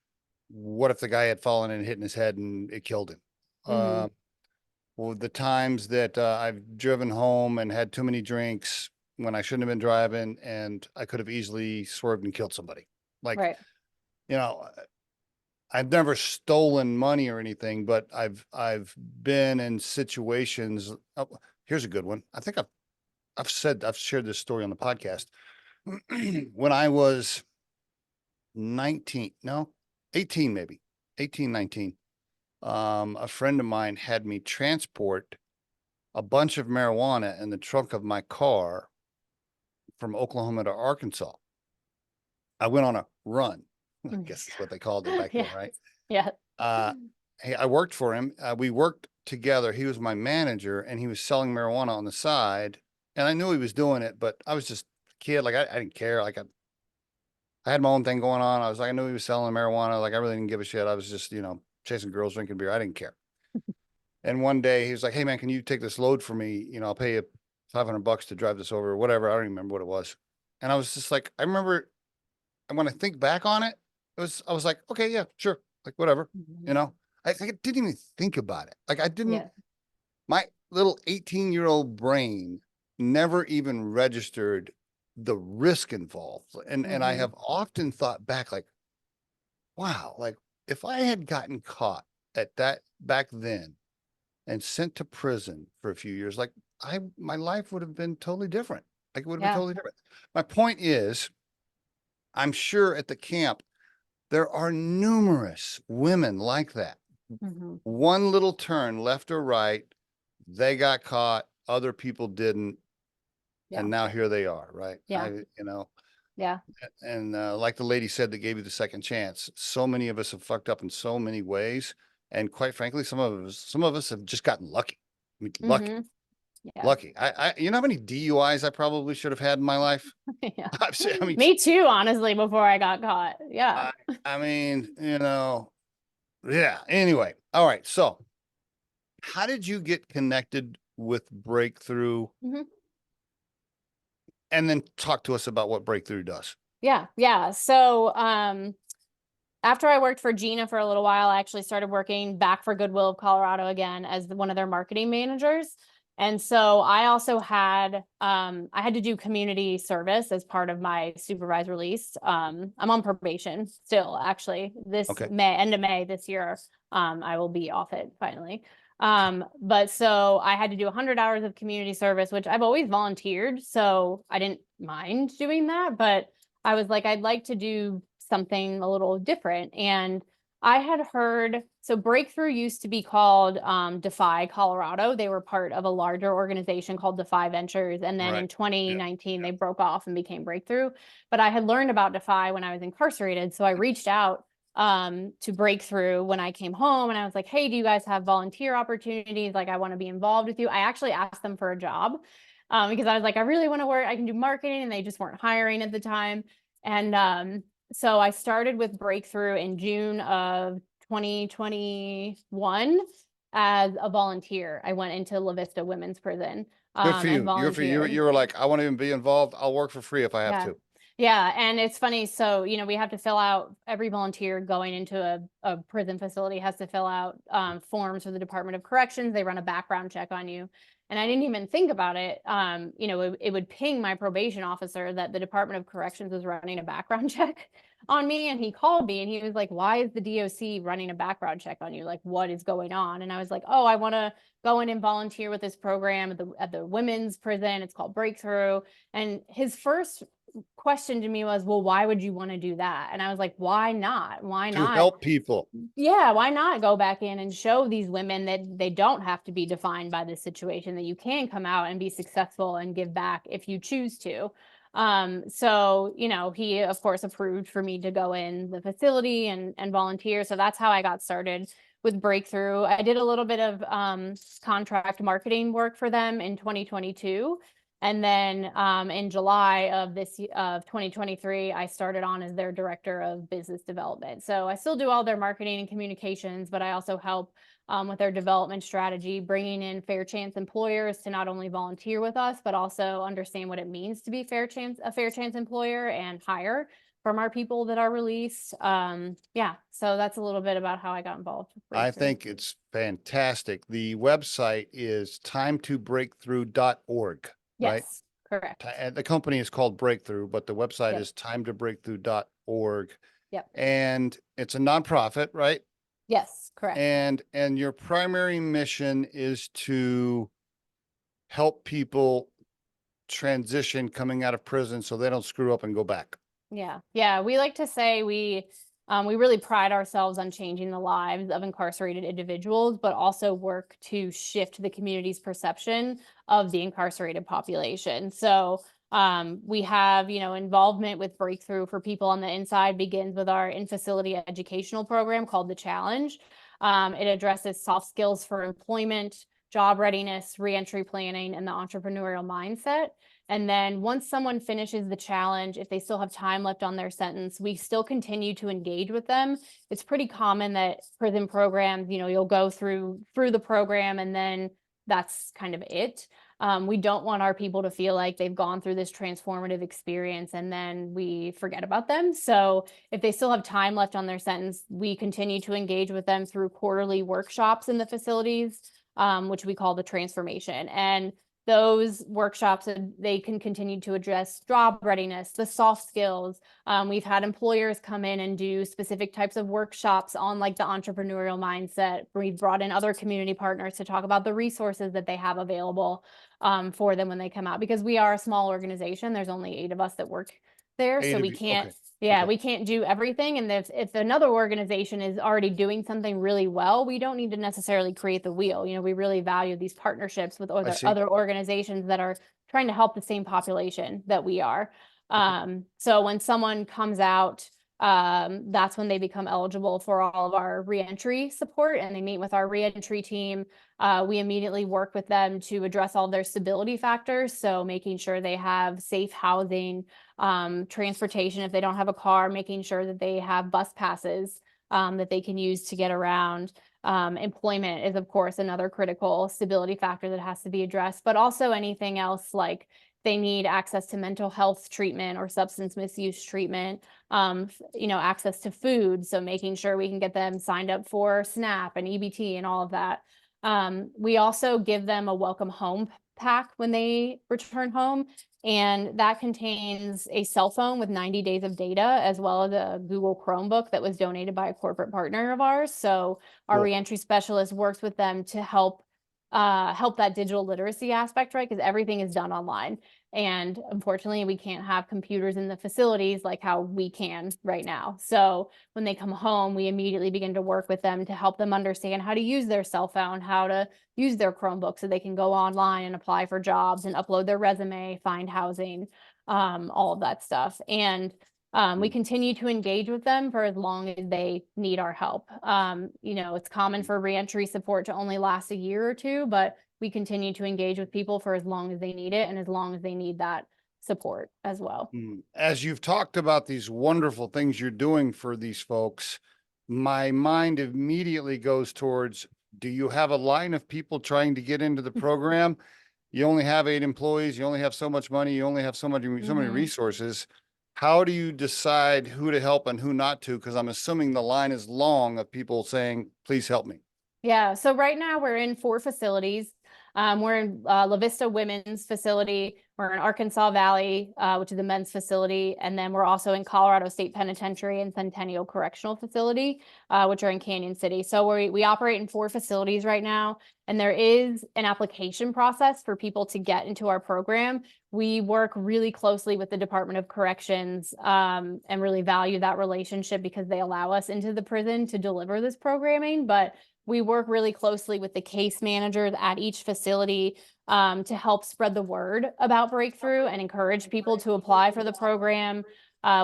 what if the guy had fallen and hit in his head and it killed him? Well, the times that I've driven home and had too many drinks when I shouldn't have been driving, and I could have easily swerved and killed somebody. Like, you know, I've never stolen money or anything, but I've been in situations. Oh, here's a good one. I think I've shared this story on the podcast. When I was 19, no, 18, maybe 18, 19, a friend of mine had me transport a bunch of marijuana in the trunk of my car from Oklahoma to Arkansas. I went on a run. I guess that's what they called it back then, right? Yeah. Hey, I worked for him. We worked together. He was my manager, and he was selling marijuana on the side. And I knew he was doing it, but I was just a kid. Like I didn't care. Like I had my own thing going on. I was like, I knew he was selling marijuana. Like I really didn't give a shit. I was just, you know, chasing girls, drinking beer. I didn't care. And one day he was like, hey man, can you take this load for me? You know, I'll pay you $500 to drive this over or whatever. I don't even remember what it was. And I was just like, I remember, and when I think back on it, I was like, okay, yeah, sure. Like whatever, you know, I didn't even think about it. Like I didn't, my little 18-year-old brain never even registered the risk involved. And I have often thought back, like, wow, like if I had gotten caught at that back then and sent to prison for a few years, like my life would have been totally different. Like it would have been totally different. My point is, I'm sure at the camp, there are numerous women like that. One little turn left or right, they got caught, other people didn't. And now here they are, right? You know, and like the lady said that gave you the second chance, so many of us have fucked up in so many ways. And quite frankly, some of us have just gotten lucky. I mean, lucky. You know how many DUIs I probably should have had in my life? I mean, me too, honestly, before I got caught. Yeah. I mean, you know, yeah. Anyway. All right. So how did you get connected with Breakthrough? And then talk to us about what Breakthrough does. Yeah. So, after I worked for Gina for a little while, I actually started working back for Goodwill of Colorado again as one of their marketing managers. And so I also had, I had to do community service as part of my supervised release. I'm on probation still, actually. This end of May this year, I will be off it finally. But so I had to do 100 hours of community service, which I've always volunteered, so I didn't mind doing that, but I was like, I'd like to do something a little different. And I had heard, so Breakthrough used to be called Defy Colorado. They were part of a larger organization called Defy Ventures. And then in 2019, they broke off and became Breakthrough. But I had learned about Defy when I was incarcerated. So I reached out to Breakthrough when I came home, and I was like, hey, do you guys have volunteer opportunities? Like, I want to be involved with you. I actually asked them for a job because I was like, I really want to work. I can do marketing, and they just weren't hiring at the time. And so I started with Breakthrough in June of 2021 as a volunteer. I went into La Vista Women's Prison. Good for you. You were like, I want to even be involved. I'll work for free if I have to. Yeah. And it's funny. So, you know, we have to fill out, every volunteer going into a prison facility has to fill out forms for the Department of Corrections. They run a background check on you. And I didn't even think about it. You know, it would ping my probation officer that the Department of Corrections was running a background check on me. And he called me and he was like, why is the DOC running a background check on you? Like, what is going on? And I was like, oh, I want to go in and volunteer with this program at the women's prison. It's called Breakthrough. And his first question to me was, well, why would you want to do that? And I was like, why not? Why To not? help people. Yeah, why not go back in and show these women that they don't have to be defined by this situation, that you can come out and be successful and give back if you choose to. So, you know, he of course approved for me to go in the facility and volunteer. So that's how I got started with Breakthrough. I did a little bit of contract marketing work for them in 2022. And then in July of 2023, I started on as their director of business development. So I still do all their marketing and communications, but I also help with their development strategy, bringing in fair chance employers to not only volunteer with us, but also understand what it means to be a fair chance employer and hire from our people that are released. Yeah, so that's a little bit about how I got involved with I Breakthrough. think it's fantastic. The website is timetobreakthrough.org. Right? Yes, correct. And the company is called Breakthrough, but the website Yep. is timetobreakthrough.org. Yep. And it's a nonprofit, right? Yes, correct. And your primary mission is to help people transition coming out of prison so they don't screw up and go back. Yeah. Yeah. We like to say we really pride ourselves on changing the lives of incarcerated individuals, but also work to shift the community's perception of the incarcerated population. So we have, you know, involvement with Breakthrough for people on the inside begins with our in-facility educational program called The Challenge. It addresses soft skills for employment, job readiness, reentry planning, and the entrepreneurial mindset. And then once someone finishes the challenge, if they still have time left on their sentence, we still continue to engage with them. It's pretty common that prison programs, you know, you'll go through the program and then that's kind of it. We don't want our people to feel like they've gone through this transformative experience and then we forget about them. So if they still have time left on their sentence, we continue to engage with them through quarterly workshops in the facilities, which we call the transformation. And those workshops, they can continue to address job readiness, the soft skills. We've had employers come in and do specific types of workshops on like the entrepreneurial mindset. We've brought in other community partners to talk about the resources that they have available for them when they come out, because we are a small organization. There's only 8 of us that work there. So we can't, Okay. yeah, Okay. we can't do everything. And if another organization is already doing something really well, we don't need to necessarily create the wheel. You know, we really value these partnerships with other organizations that are trying to help the same population that we are. So when someone comes out, that's when they become eligible for all of our reentry support and they meet with our reentry team. We immediately work with them to address all their stability factors. So making sure they have safe housing, transportation if they don't have a car, making sure that they have bus passes that they can use to get around. Employment is of course another critical stability factor that has to be addressed, but also anything else like they need access to mental health treatment or substance misuse treatment, you know, access to food. So making sure we can get them signed up for SNAP and EBT and all of that. We also give them a welcome home pack when they return home. And that contains a cell phone with 90 days of data, as well as a Google Chromebook that was donated by a corporate partner of ours. So our reentry specialist works with them to help that digital literacy aspect, right? Because everything is done online. And unfortunately, we can't have computers in the facilities like how we can right now. So when they come home, we immediately begin to work with them to help them understand how to use their cell phone, how to use their Chromebook so they can go online and apply for jobs and upload their resume, find housing, all of that stuff. And we continue to engage with them for as long as they need our help. You know, it's common for reentry support to only last a year or two, but we continue to engage with people for as long as they need it and as long as they need that support as well. As you've talked about these wonderful things you're doing for these folks, my mind immediately goes towards, do you have a line of people trying to get into the program? You only have 8 employees, you only have so much money, you only have so many resources. How do you decide who to help and who not to? Because I'm assuming the line is long of people saying, please help me. Yeah, so right now we're in 4 facilities. We're in La Vista Women's Facility. We're in Arkansas Valley, which is a men's facility. And then we're also in Colorado State Penitentiary and Centennial Correctional Facility, which are in Canyon City. So we operate in 4 facilities right now. And there is an application process for people to get into our program. We work really closely with the Department of Corrections and really value that relationship because they allow us into the prison to deliver this programming. But we work really closely with the case managers at each facility to help spread the word about Breakthrough and encourage people to apply for the program.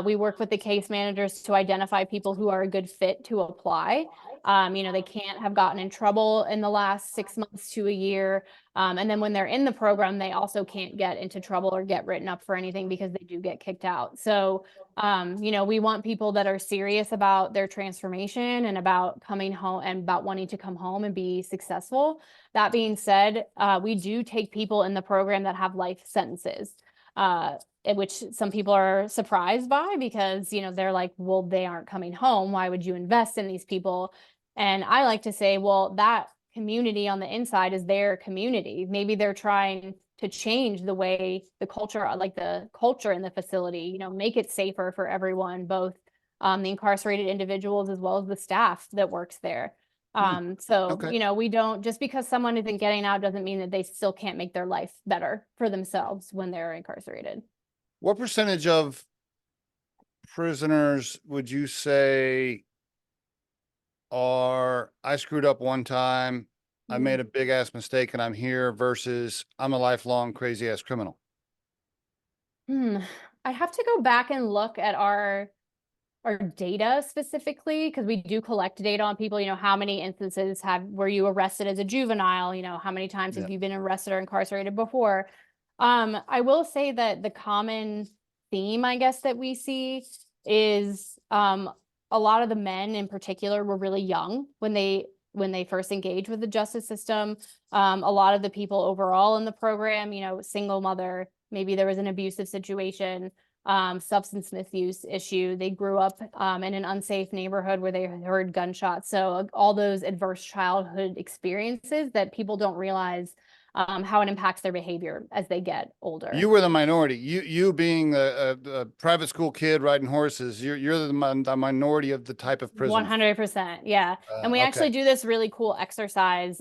We work with the case managers to identify people who are a good fit to apply. They can't have gotten in trouble in the last 6 months to a year. And then when they're in the program, they also can't get into trouble or get written up for anything because they do get kicked out. So, we want people that are serious about their transformation and about coming home and about wanting to come home and be successful. That being said, we do take people in the program that have life sentences. Which some people are surprised by because, they're like, well, they aren't coming home. Why would you invest in these people? And I like to say, well, that community on the inside is their community. Maybe they're trying to change the way the culture in the facility, make it safer for everyone, both the incarcerated individuals as well as the staff that works there. Okay. We don't, just because someone isn't getting out doesn't mean that they still can't make their life better for themselves when they're incarcerated. What percentage of prisoners would you say are, I screwed up one time, I made a big ass mistake and I'm here, versus I'm a lifelong crazy ass criminal? I'd have to go back and look at our data specifically, because we do collect data on people. How many instances were you arrested as a juvenile? How many times have you been arrested or incarcerated before? I will say that the common theme, I guess, that we see is a lot of the men in particular were really young when they first engaged with the justice system. A lot of the people overall in the program, single mother, maybe there was an abusive situation, substance misuse issue. They grew up in an unsafe neighborhood where they heard gunshots. So all those adverse childhood experiences that people don't realize how it impacts their behavior as they get older. You were the minority. You being a private school kid riding horses, you're the minority of the type of prison. 100%. Yeah. And we actually do this really cool exercise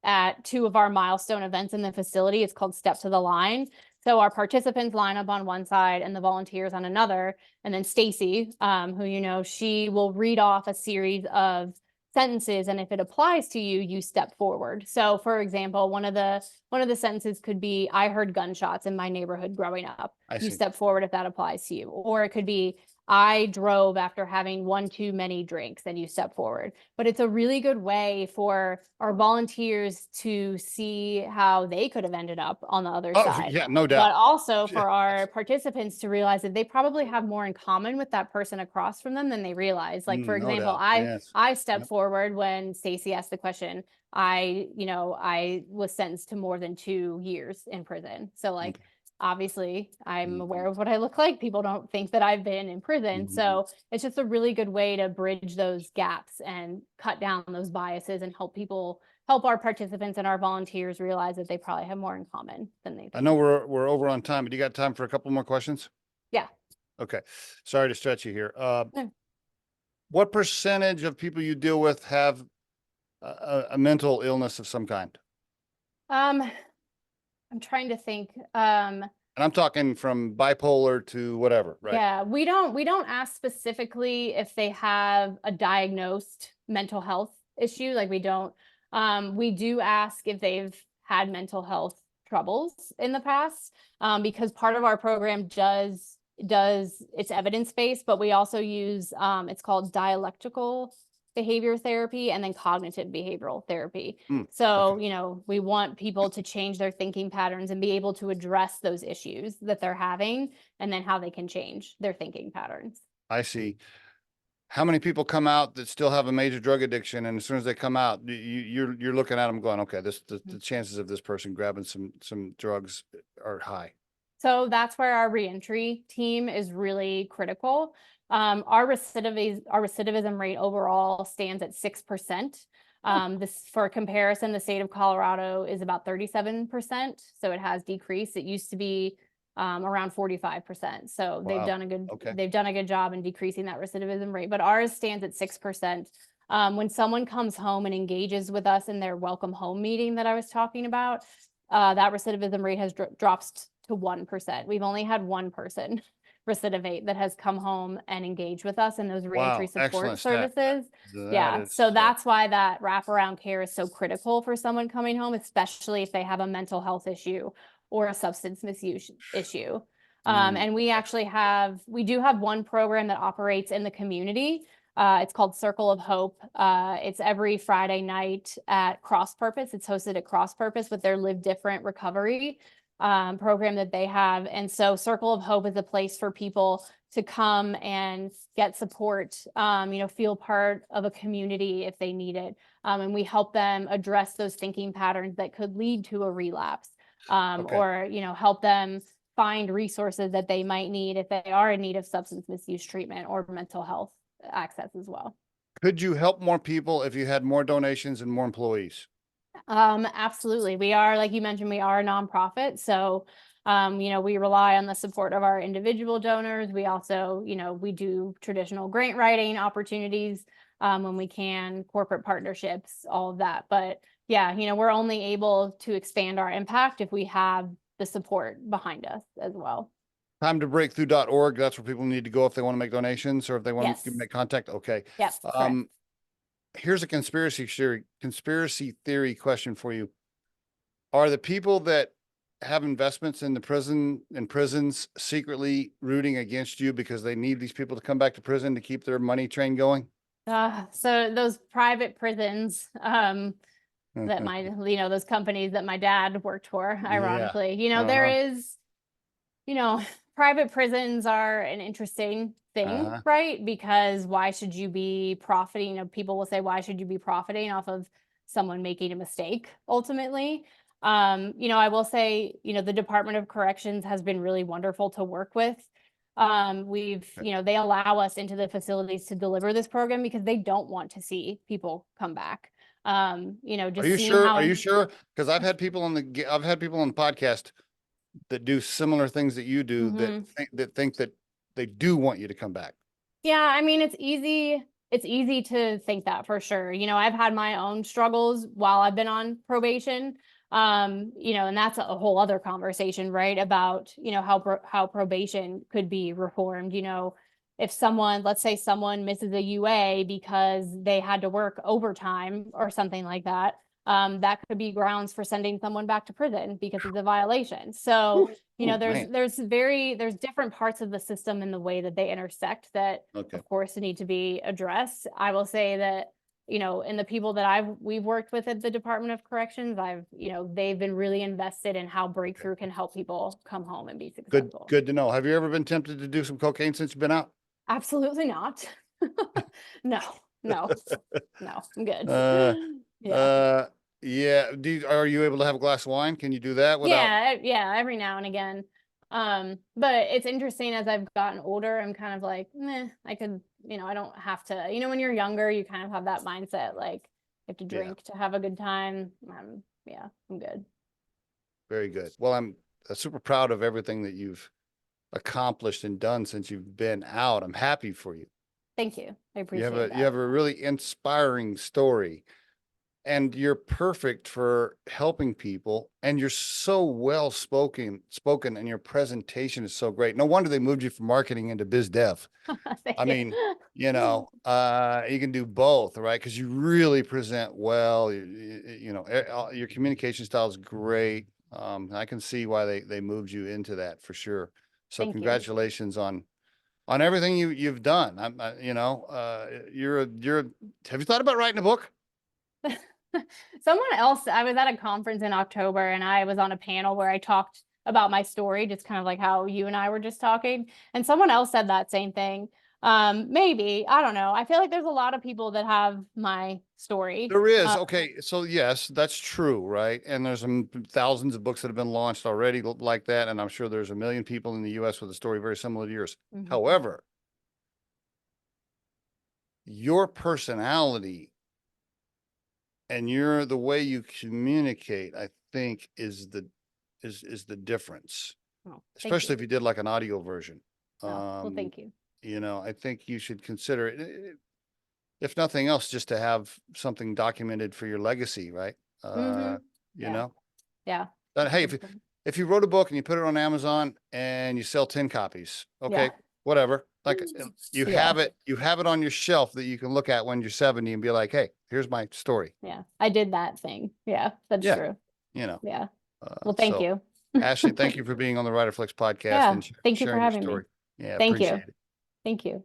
at 2 of our milestone events in the facility. It's called Step to the Line. So our participants line up on one side and the volunteers on another. And then Stacy, who she will read off a series of sentences, and if it applies to you, you step forward. So for example, one of the sentences could be, I heard gunshots in my neighborhood growing up. You step forward if that applies to you. Or it could be, I drove after having one too many drinks, and you step forward. But it's a really good way for our volunteers to see how they could have ended up on the other side. Yeah, no doubt. But also for our participants to realize that they probably have more in common with that person across from them than they realize. Like, for example, I stepped forward when Stacy asked the question. I was sentenced to more than 2 years in prison. So obviously I'm aware of what I look like. People don't think that I've been in prison. So it's just a really good way to bridge those gaps and cut down those biases and help our participants and our volunteers realize that they probably have more in common than they think. I know we're over on time, but you got time for a couple more questions? Yeah. Okay. Sorry to stretch you here. What percentage of people you deal with have a mental illness of some kind? I'm trying to think. And I'm talking from bipolar to whatever, right? Yeah, we don't ask specifically if they have a diagnosed mental health issue. Like, we don't. We do ask if they've had mental health troubles in the past, because part of our program does it's evidence-based, but we also use it's called dialectical behavior therapy and then cognitive behavioral therapy. So, we want people to change their thinking patterns and be able to address those issues that they're having, and then how they can change their thinking patterns. I see. How many people come out that still have a major drug addiction, and as soon as they come out, you're looking at them going, okay, the chances of this person grabbing some drugs are high? So that's where our reentry team is really critical. Our recidivism rate overall stands at 6%. This, for comparison, the state of Colorado is about 37%, so it has decreased. It used to be around 45%. So they've Wow. done a good Okay. they've done a good job in decreasing that recidivism rate. But ours stands at 6%. When someone comes home and engages with us in their welcome home meeting that I was talking about, that recidivism rate has dropped to 1%. We've only had one person recidivate that has come home and engaged with us in those reentry Wow. support Excellent stat. services. That Yeah, is, so that's why that wraparound care is so critical for someone coming home, especially if they have a mental health issue or a substance misuse issue. And we actually we do have one program that operates in the community. It's called Circle of Hope. It's every Friday night at Cross Purpose. It's hosted at Cross Purpose with their Live Different recovery program that they have. And so Circle of Hope is a place for people to come and get support, feel part of a community if they need it. And we help them address those thinking patterns that could lead to a relapse, or, help them find resources that they might need if they are in need of substance misuse treatment or mental health access as well. could you help more people if you had more donations and more employees? Absolutely. We are, like you mentioned, we are a nonprofit. So, we rely on the support of our individual donors. We also, we do traditional grant writing opportunities when we can, corporate partnerships, all of that. But yeah, we're only able to expand our impact if we have the support behind us as well. Timetobreakthrough.org. That's where people need to go if they want to make donations or if they want to Yes. make contact. Okay. Yep. Correct. Here's a conspiracy theory question for you. Are the people that have investments in prisons secretly rooting against you because they need these people to come back to prison to keep their money train going? So those private prisons, that those companies that my dad worked for, ironically, there is, private prisons are an interesting thing, right? Because why should you be profiting? People will say, why should you be profiting off of someone making a mistake ultimately? I will say, the Department of Corrections has been really wonderful to work with. They allow us into the facilities to deliver this program because they don't want to see people come back. Just Are you seeing sure? how Are you sure? Because I've had people on the podcast that do similar things that you do that think that they do want you to come back. Yeah, I mean, it's easy to think that for sure. I've had my own struggles while I've been on probation. And that's a whole other conversation, right? About, how probation could be reformed. If let's say someone misses a UA because they had to work overtime or something like that, that could be grounds for sending someone back to prison because it's a violation. So, there's different parts of the system and the way that they intersect that, of course, need to be addressed. I will say that, and the people that we've worked with at the Department of Corrections, they've been really invested in how Breakthrough can help people come home and be successful. Good to know. Have you ever been tempted to do some cocaine since you've been out? Absolutely not. No, I'm good. Yeah. Are you able to have a glass of wine? Can you do that without? Yeah, every now and again. But it's interesting as I've gotten older, I'm kind of like, I could, I don't have to, when you're younger, you kind of have that mindset, like you have to drink to have a good time. I'm good. Very good. Well, I'm super proud of everything that you've accomplished and done since you've been out. I'm happy for you. Thank you. I appreciate that. You have a really inspiring story. And you're perfect for helping people, and you're so well spoken, and your presentation is so great. No wonder they moved you from marketing into biz dev. I mean, you can do both, right? Because you really present well. Your communication style is great. I can see why they moved you into that for sure. So congratulations on everything you've done. Have you thought about writing a book? Someone else, I was at a conference in October and I was on a panel where I talked about my story, just kind of like how you and I were just talking. And someone else said that same thing. Maybe, I don't know. I feel like there's a lot of people that have my story. There is. Okay. So yes, that's true. Right. And there's thousands of books that have been launched already like that. And I'm sure there's a million people in the US with a story very similar to yours. However, your personality and the way you communicate, I think is the difference, Oh, thank especially you. if you did like an audio version. Oh, well, thank you. You know, I think you should consider it, if nothing else, just to have something documented for your legacy, right? You Yeah. know, Yeah. hey, if you wrote a book and you put it on Amazon and you sell 10 copies, okay, Yeah. whatever. Like you Yeah. have it on your shelf that you can look at when you're 70 and be like, hey, here's my story. Yeah. I did that thing. Yeah, that's Yeah. true. You know, Yeah. Well, thank so you. Ashley, thank you for being on the Riderflex podcast Yeah. and Thank you for sharing your having me. story. Yeah, Thank you. appreciate it. Thank you.